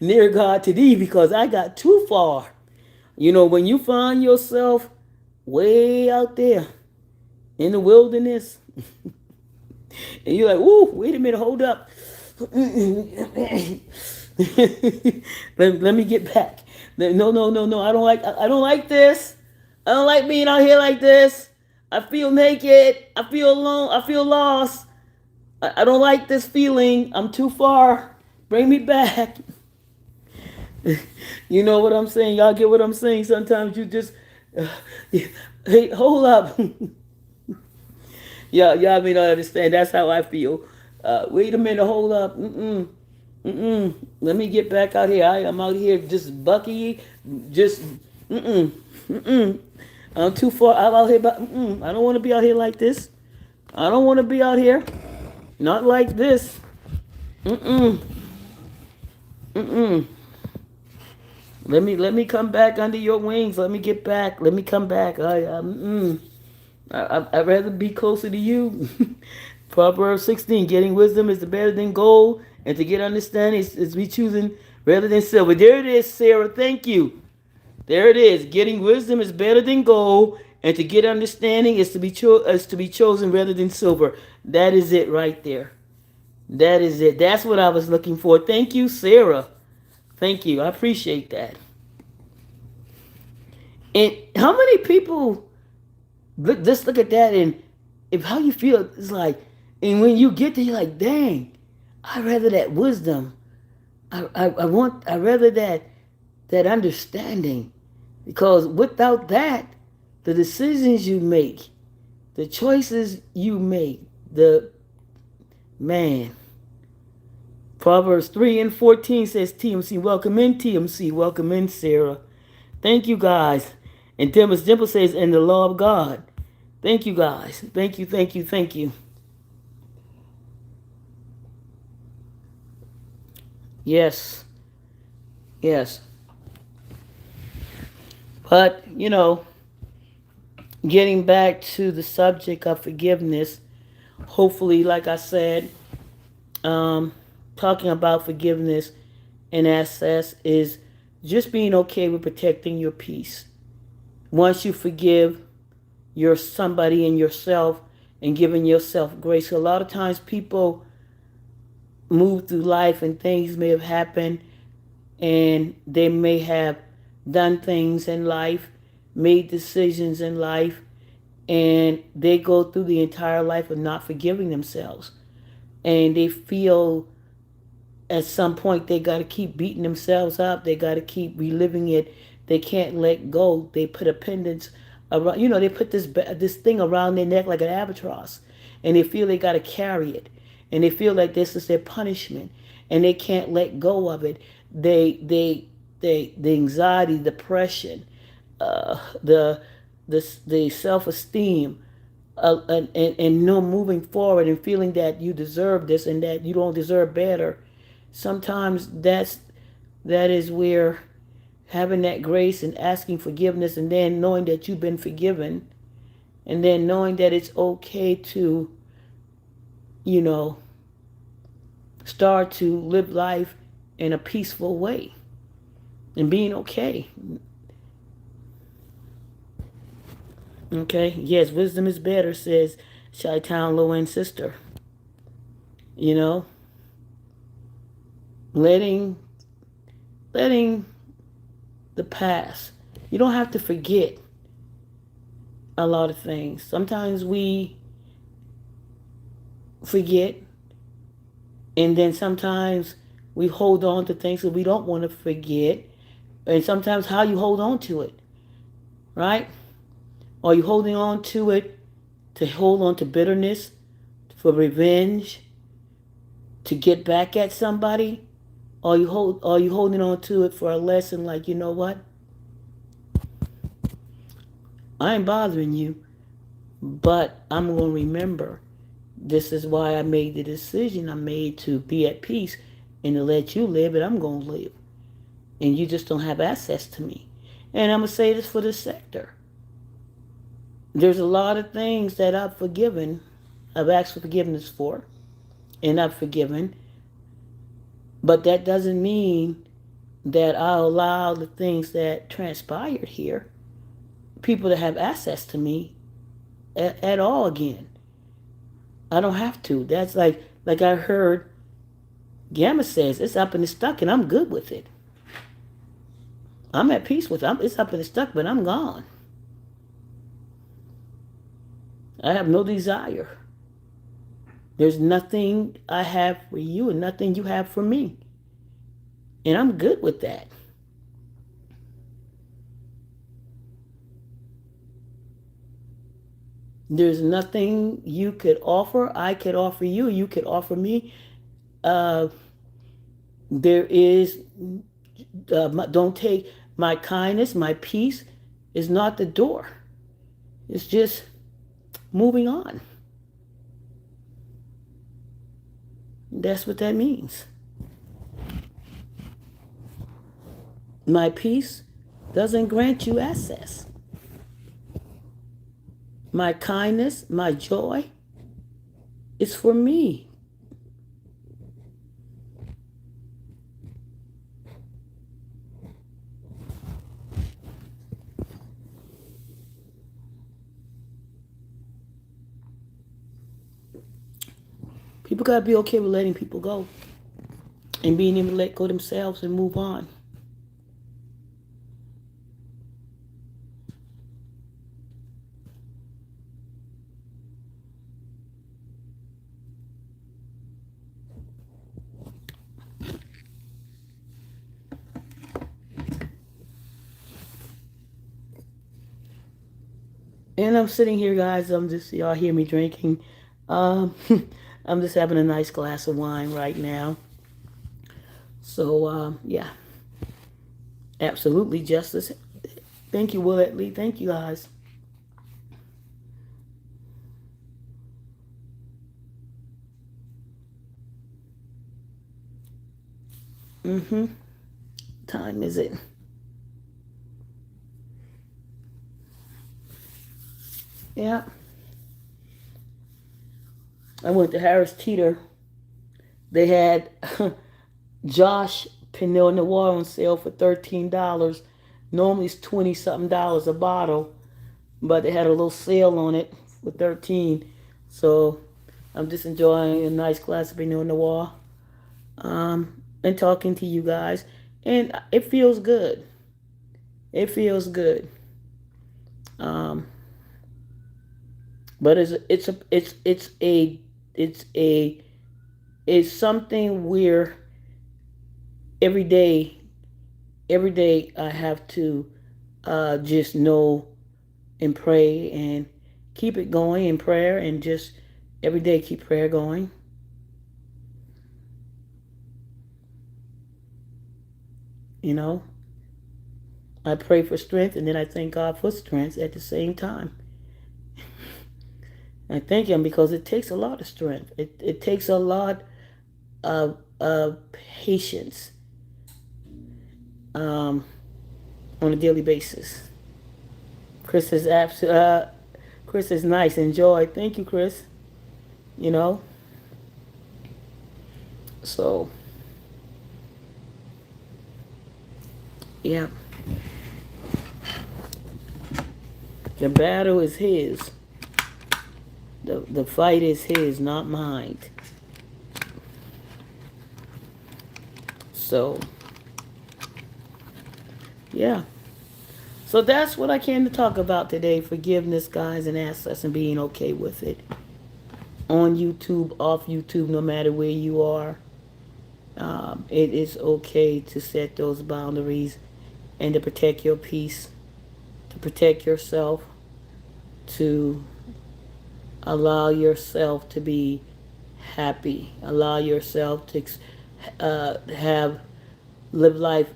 near God to thee, because I got too far. When you find yourself way out there in the wilderness, and you're like, "Ooh, wait a minute, hold up. let me get back. No, no, no, no. I don't like this. I don't like being out here like this. I feel naked. I feel alone. I feel lost. I don't like this feeling. I'm too far. Bring me back." You know what I'm saying? Y'all get what I'm saying? Sometimes you just, uh, hey, hold up. Yeah, y'all may not understand. That's how I feel. Wait a minute, hold up. Let me get back out here. I'm out here just bucky, just I'm too far. I'm out here, but I don't want to be out here like this. I don't want to be out here, not like this. Mm-mm. Mm-mm. Let me come back under your wings. Let me get back. Let me come back. I'd rather be closer to you. Proverbs 16, getting wisdom is better than gold, and to get understanding is be choosing rather than silver. There it is, Sarah. Thank you. There it is. Getting wisdom is better than gold, and to get understanding is to be chosen rather than silver. That is it right there. That is it. That's what I was looking for. Thank you, Sarah. Thank you. I appreciate that. And how many people just look at that, and if how you feel is like, and when you get there, you're like, dang, I rather that wisdom. I rather that understanding, because without that, the decisions you make, the choices you make, the man. Proverbs 3 and 14 says, TMC, welcome in, TMC, welcome in, Sarah. Thank you, guys. And Thomas Dimple says, in the law of God. Thank you, guys. Thank you, thank you, thank you. Yes. Yes. But, getting back to the subject of forgiveness, hopefully, like I said, talking about forgiveness and access is just being okay with protecting your peace. Once you forgive your somebody and yourself and giving yourself grace, a lot of times people move through life and things may have happened, and they may have done things in life, made decisions in life, and they go through the entire life of not forgiving themselves. And they feel at some point they got to keep beating themselves up. They got to keep reliving it. They can't let go. They put a pendant around, they put this thing around their neck like an albatross, and they feel they got to carry it, and they feel like this is their punishment, and they can't let go of it. The anxiety, depression, the self-esteem, and no moving forward and feeling that you deserve this and that you don't deserve better. Sometimes that is where having that grace and asking forgiveness, and then knowing that you've been forgiven, and then knowing that it's okay to, start to live life in a peaceful way and being okay. Okay, yes, wisdom is better, says Chi-Town Low-End Sister. Letting the past. You don't have to forget a lot of things. Sometimes we forget And then sometimes we hold on to things that we don't want to forget. And sometimes how you hold on to it, right? Are you holding on to it to hold on to bitterness, for revenge, to get back at somebody? Are you holding on to it for a lesson like, you know what? I ain't bothering you, but I'm going to remember this is why I made the decision I made to be at peace and to let you live, and I'm going to live. And you just don't have access to me. And I'm going to say this for this sector. There's a lot of things that I've forgiven, I've asked for forgiveness for, and I've forgiven. But that doesn't mean that I'll allow the things that transpired here, people to have access to me at all again. I don't have to. That's like I heard Gamma says, it's up and it's stuck, and I'm good with it. I'm at peace with it. It's up and it's stuck, but I'm gone. I have no desire. There's nothing I have for you and nothing you have for me. And I'm good with that. There's nothing you could offer, I could offer you, you could offer me. There is, don't take my kindness, my peace is not the door. It's just moving on. That's what that means. My peace doesn't grant you access. My kindness, my joy, is for me. People got to be okay with letting people go and being able to let go themselves and move on. And I'm sitting here, guys. Y'all hear me drinking. Um, I'm just having a nice glass of wine right now. So, yeah. Absolutely justice. Thank you, Willett Lee. Thank you, guys. Mm-hmm. Time is it? Yeah. I went to Harris Teeter. They had Josh Pinot Noir on sale for $13. Normally it's 20 something dollars a bottle, but they had a little sale on it for 13. So I'm just enjoying a nice glass of Pinot Noir, and talking to you guys, and it feels good. It feels good. Um, but it's a it's something where every day every day I have to just know and pray and keep it going in prayer, and just every day keep prayer going. You know, I pray for strength, and then I thank God for strength at the same time. I thank Him because it takes a lot of strength. It takes a lot of patience, um, on a daily basis. Chris is Chris is nice. Enjoy. Thank you, Chris. You know, so yeah, the battle is His. The fight is His, not mine. So yeah. So that's what I came to talk about today. Forgiveness, guys, and access, and being okay with it. On YouTube, off YouTube, no matter where you are. It is okay to set those boundaries and to protect your peace, to protect yourself, to allow yourself to be happy, allow yourself to have live life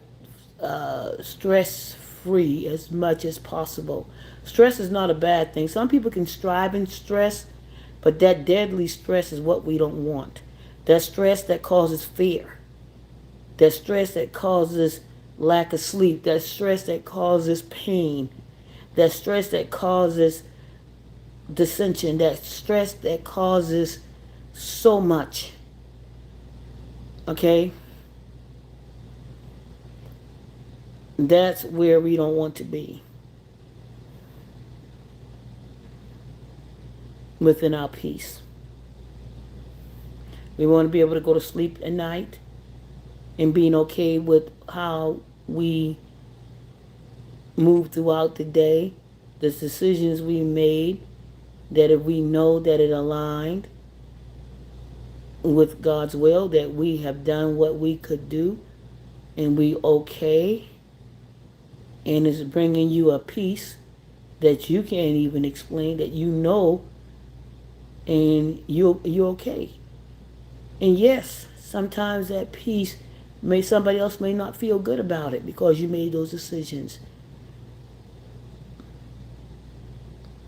stress free as much as possible. Stress is not a bad thing. Some people can strive in stress, but that deadly stress is what we don't want. That stress that causes fear, that stress that causes lack of sleep, that stress that causes pain, that stress that causes dissension, that stress that causes so much. Okay? That's where we don't want to be within our peace. We want to be able to go to sleep at night and being okay with how we move throughout the day, the decisions we made, that if we know that it aligned with God's will, that we have done what we could do and we okay, and it's bringing you a peace that you can't even explain, that you know, and you're okay. And yes, sometimes that peace somebody else may not feel good about it because you made those decisions.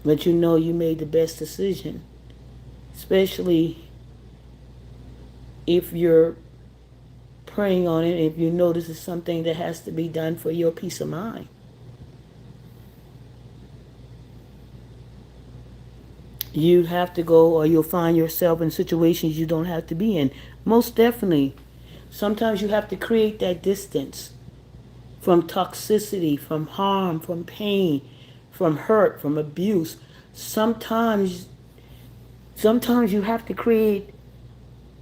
But you know you made the best decision, especially if you're praying on it, if you know this is something that has to be done for your peace of mind. You have to go, or you'll find yourself in situations you don't have to be in. Most definitely. Sometimes you have to create that distance from toxicity, from harm, from pain, from hurt, from abuse. Sometimes you have to create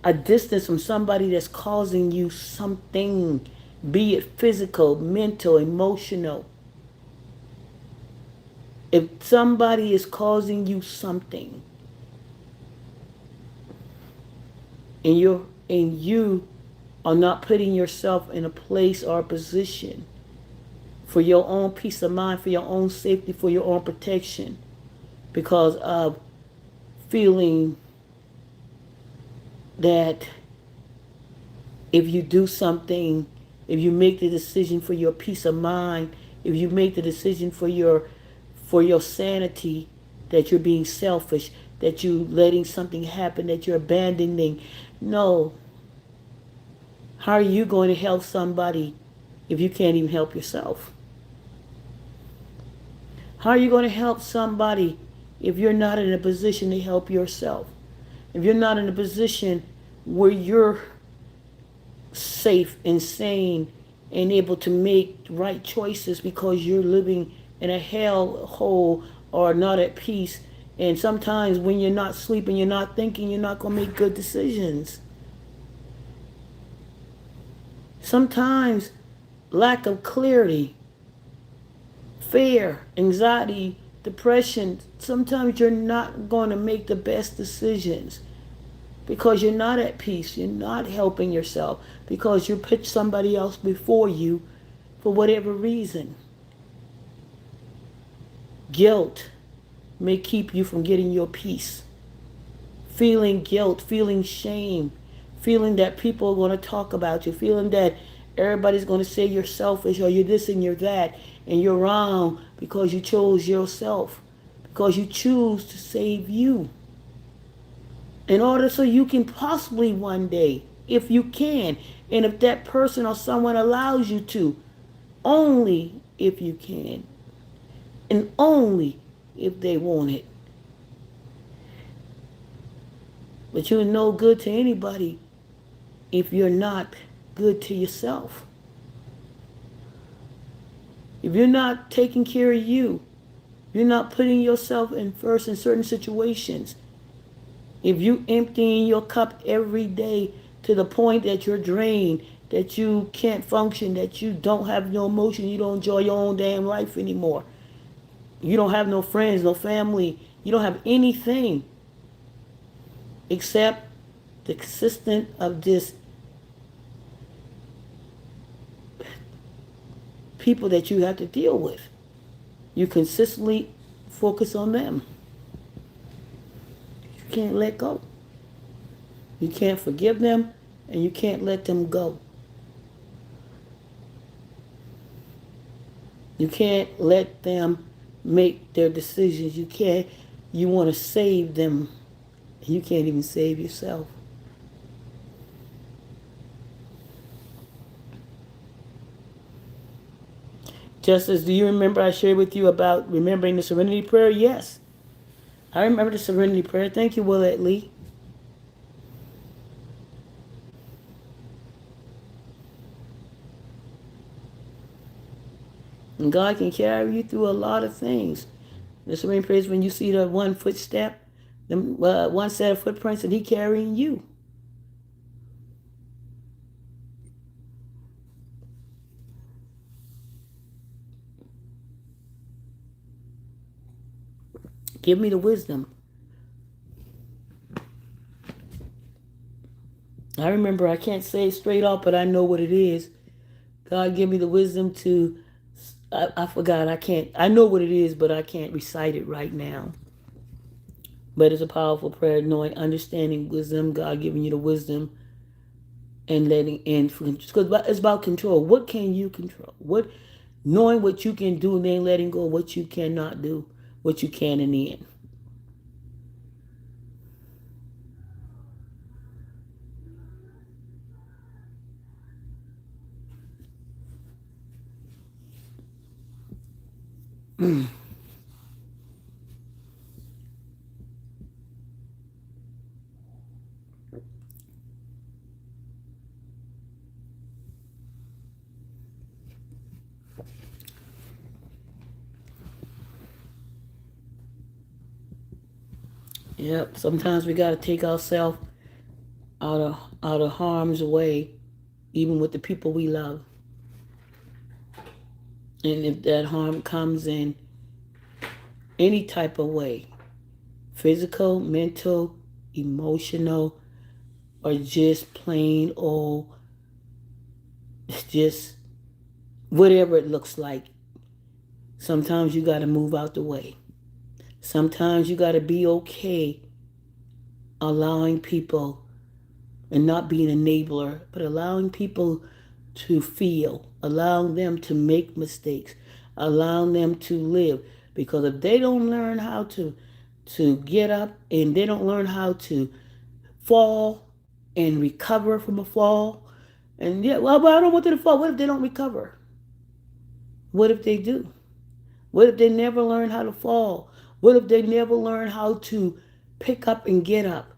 a distance from somebody that's causing you something, be it physical, mental, emotional. If somebody is causing you something and you are not putting yourself in a place or a position for your own peace of mind, for your own safety, for your own protection, because of feeling that if you do something, if you make the decision for your peace of mind, if you make the decision for your sanity, that you're being selfish, that you're letting something happen, that you're abandoning. No. How are you going to help somebody if you can't even help yourself? How are you going to help somebody if you're not in a position to help yourself? If you're not in a position where you're safe and sane and able to make right choices because you're living in a hell hole or not at peace. And sometimes when you're not sleeping, you're not thinking, you're not going to make good decisions. Sometimes lack of clarity, fear, anxiety, depression, sometimes you're not going to make the best decisions because you're not at peace. You're not helping yourself because you put somebody else before you for whatever reason. Guilt may keep you from getting your peace. Feeling guilt, feeling shame, feeling that people are going to talk about you, feeling that everybody's going to say you're selfish or you're this and you're that, and you're wrong because you chose yourself, because you choose to save you. In order so you can possibly one day, if you can, and if that person or someone allows you to, only if you can, and only if they want it. But you're no good to anybody if you're not good to yourself. If you're not taking care of you, you're not putting yourself in first in certain situations. If you emptying your cup every day to the point that you're drained, that you can't function, that you don't have no emotion, you don't enjoy your own damn life anymore. You don't have no friends, no family. You don't have anything except the consistent of this people that you have to deal with. You consistently focus on them. You can't let go. You can't forgive them, and you can't let them go. You can't let them make their decisions. You want to save them. You can't even save yourself. Just as, do you remember I shared with you about remembering the serenity prayer? Yes. I remember the serenity prayer. Thank you, Willette Lee. And God can carry you through a lot of things. The serenity prayer is when you see the one footstep, the one set of footprints, and He carrying you. Give me the wisdom. I remember, I can't say it straight off, but I know what it is. God, give me the wisdom to, I forgot, I know what it is, but I can't recite it right now. But it's a powerful prayer, knowing, understanding wisdom, God giving you the wisdom, and letting in, because it's about control. What can you control? Knowing what you can do, and then letting go of what you cannot do, what you can in the end. Yep. Sometimes we got to take ourselves out of harm's way, even with the people we love. And if that harm comes in any type of way, physical, mental, emotional, or just plain old, just whatever it looks like, sometimes you got to move out the way. Sometimes you got to be okay allowing people, and not being an enabler, but allowing people to feel, allowing them to make mistakes, allowing them to live. Because if they don't learn how to get up, and they don't learn how to fall and recover from a fall, and yeah, well, but I don't want them to fall. What if they don't recover? What if they do? What if they never learn how to fall? What if they never learn how to pick up and get up?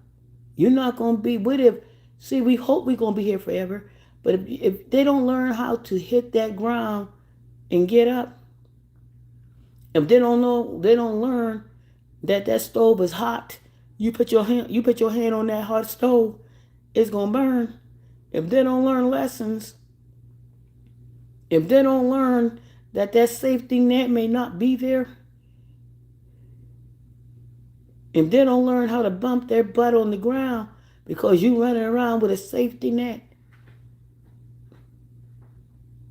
You're not going to be, what if, see, we hope we're going to be here forever, but if they don't learn how to hit that ground and get up, if they don't learn that stove is hot, you put your hand on that hot stove, it's going to burn. If they don't learn lessons, if they don't learn that safety net may not be there, if they don't learn how to bump their butt on the ground because you running around with a safety net,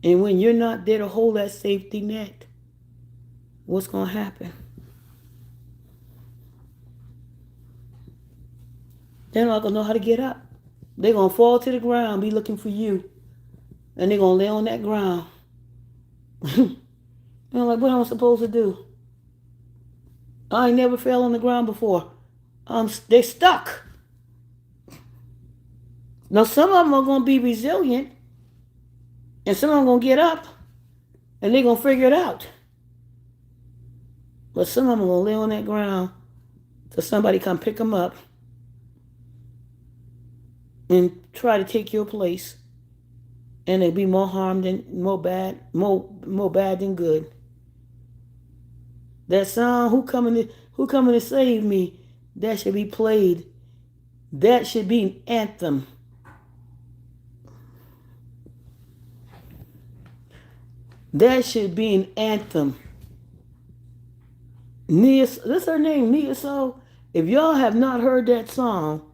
and when you're not there to hold that safety net, what's going to happen? They're not going to know how to get up. They're going to fall to the ground, be looking for you, and they're going to lay on that ground. They're like, what am I supposed to do? I ain't never fell on the ground before. They stuck. Now, some of them are going to be resilient, and some of them are going to get up, and they're going to figure it out. But some of them are going to lay on that ground till somebody come pick them up and try to take your place, and it'll be more bad than good. That song, who coming to save me, that should be played. That should be an anthem. That should be an anthem. Nia, that's her name, Nia. So if y'all have not heard that song,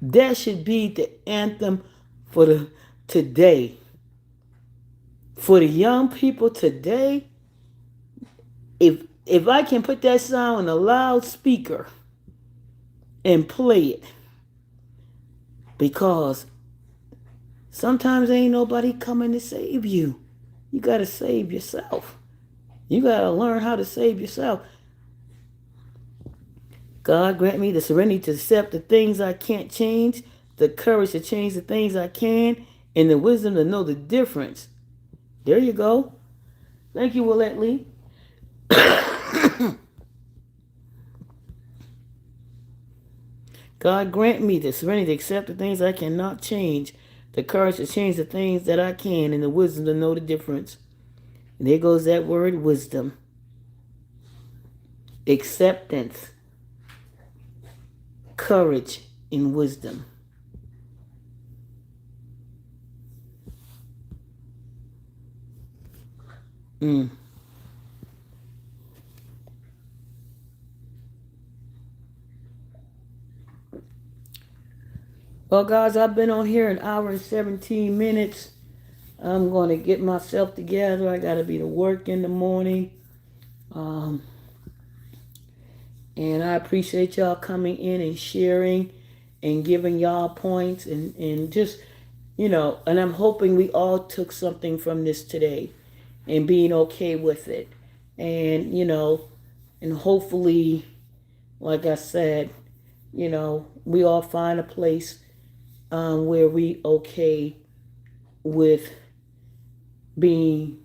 that should be the anthem for today. For the young people today, if I can put that song on a loudspeaker and play it, because sometimes ain't nobody coming to save you. You got to save yourself. You got to learn how to save yourself. God grant me the serenity to accept the things I can't change, the courage to change the things I can, and the wisdom to know the difference. There you go. Thank you, Willette Lee. God grant me the serenity to accept the things I cannot change, the courage to change the things that I can, and the wisdom to know the difference. And there goes that word, wisdom. Acceptance, courage, and wisdom. Mm. Well, guys, I've been on here an hour and 17 minutes. I'm going to get myself together. I got to be to work in the morning. And I appreciate y'all coming in and sharing and giving y'all points and just, and I'm hoping we all took something from this today and being okay with it. And, and hopefully, like I said, we all find a place where we okay with being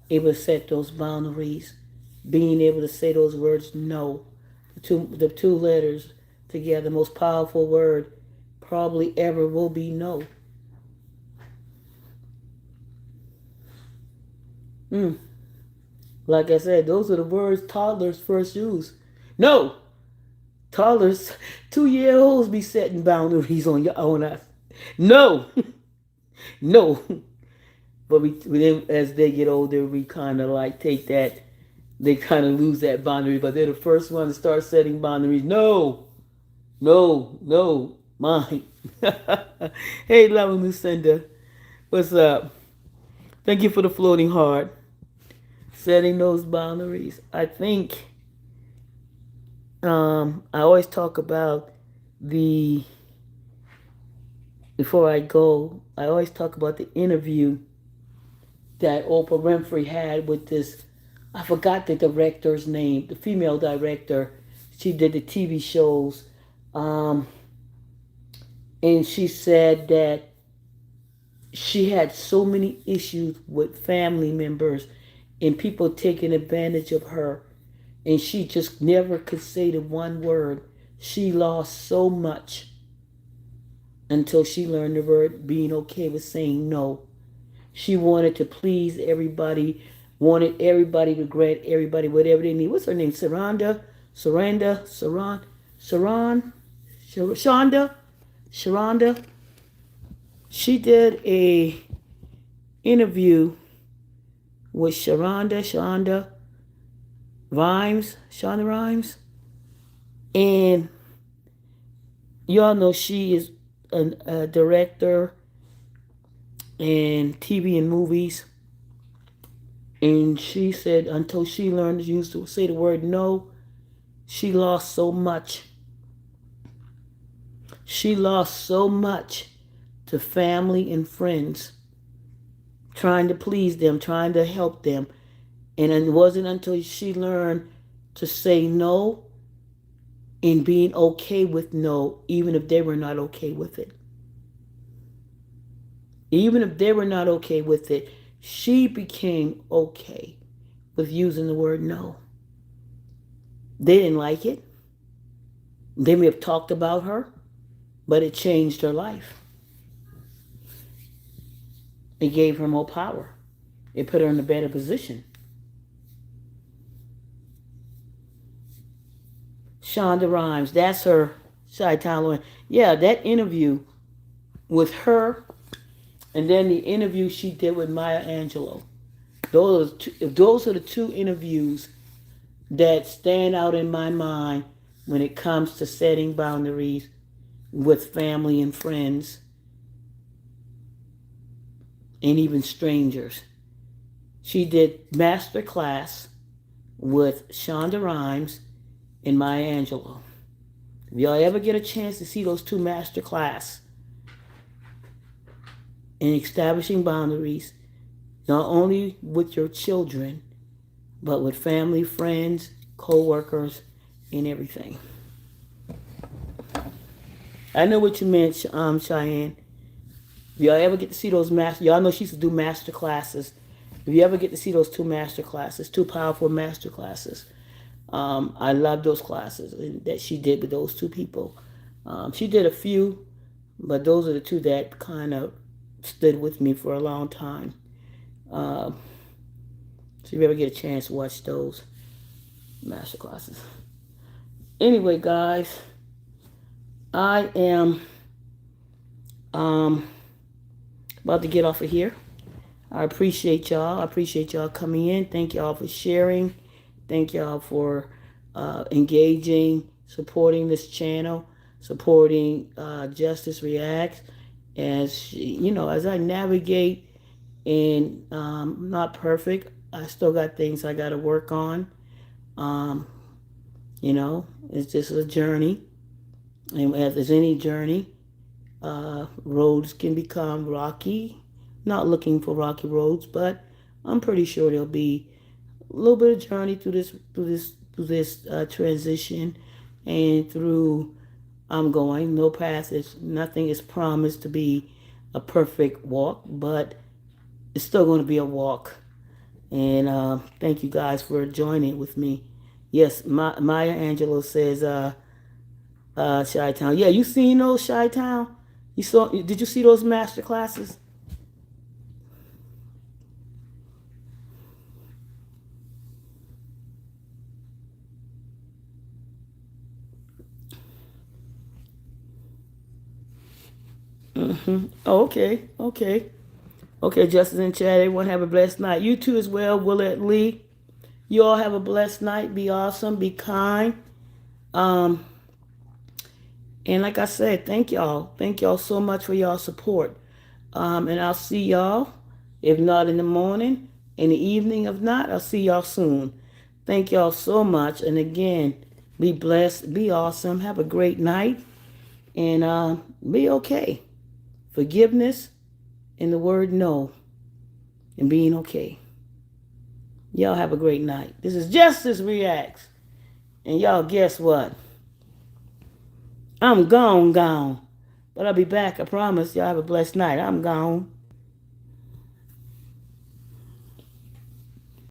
able to set those boundaries, being able to say those words no. The two letters together, the most powerful word probably ever will be no. Like I said, those are the words toddlers first use. No! Toddlers, 2-year-olds be setting boundaries on your own us. No! No! But we, as they get older, we kind of like take that, they kind of lose that boundary, but they're the first one to start setting boundaries. No! No, no, mine. Hey, Love Lucinda. What's up? Thank you for the floating heart. Setting those boundaries. I think I always talk about before I go, I always talk about the interview that Oprah Winfrey had with this, I forgot the director's name, the female director. She did the TV shows. And she said that she had so many issues with family members and people taking advantage of her. And she just never could say the one word. She lost so much until she learned the word being okay with saying no. She wanted to please everybody, wanted everybody to grant everybody whatever they need. What's her name? Shonda? She did a interview with Shonda Rhimes, and y'all know she is a director in TV and movies. And she said until she learned to use to say the word no, she lost so much. She lost so much to family and friends, trying to please them, trying to help them. And it wasn't until she learned to say no and being okay with no, even if they were not okay with it. Even if they were not okay with it, she became okay with using the word no. They didn't like it. They may have talked about her, but it changed her life. It gave her more power. It put her in a better position. Shonda Rhimes, that's her, Chi-Town. Yeah, that interview with her, and then the interview she did with Maya Angelou. Those are the two interviews that stand out in my mind when it comes to setting boundaries with family and friends and even strangers. She did master class with Shonda Rhimes and Maya Angelou. If y'all ever get a chance to see those two master class in establishing boundaries, not only with your children, but with family, friends, co-workers, and everything. I know what you meant, Cheyenne. If y'all ever get to see those master, y'all know she used to do master classes. If you ever get to see those two master classes, two powerful master classes, I love those classes that she did with those two people. She did a few, but those are the two that kind of stood with me for a long time. So if you ever get a chance, watch those master classes. Anyway, guys, I am about to get off of here. I appreciate y'all. I appreciate y'all coming in. Thank y'all for sharing. Thank y'all for engaging, supporting this channel, supporting Justice Reacts. As as I navigate, and not perfect. I still got things I got to work on. It's just a journey, and as there's any journey, roads can become rocky. Not looking for rocky roads, but I'm pretty sure there'll be a little bit of journey through this transition, and through I'm going. No path is nothing is promised to be a perfect walk, but it's still going to be a walk. And thank you guys for joining with me. Yes, Maya Angelou says, Chi-Town. Yeah, you seen those Chi-Town? Did you see those master classes? Oh, okay, okay. Okay, Justice in chat, everyone have a blessed night. You too as well, Willett Lee. You all have a blessed night. Be awesome, be kind. Um, and like I said, thank y'all. Thank y'all so much for y'all support. And I'll see y'all, if not in the morning, in the evening. If not, I'll see y'all soon. Thank y'all so much. And again, be blessed, be awesome, have a great night, and be okay. Forgiveness and the word no, and being okay. Y'all have a great night. This is Justice Reacts. And y'all, guess what? I'm gone. But I'll be back. I promise. Y'all have a blessed night. I'm gone.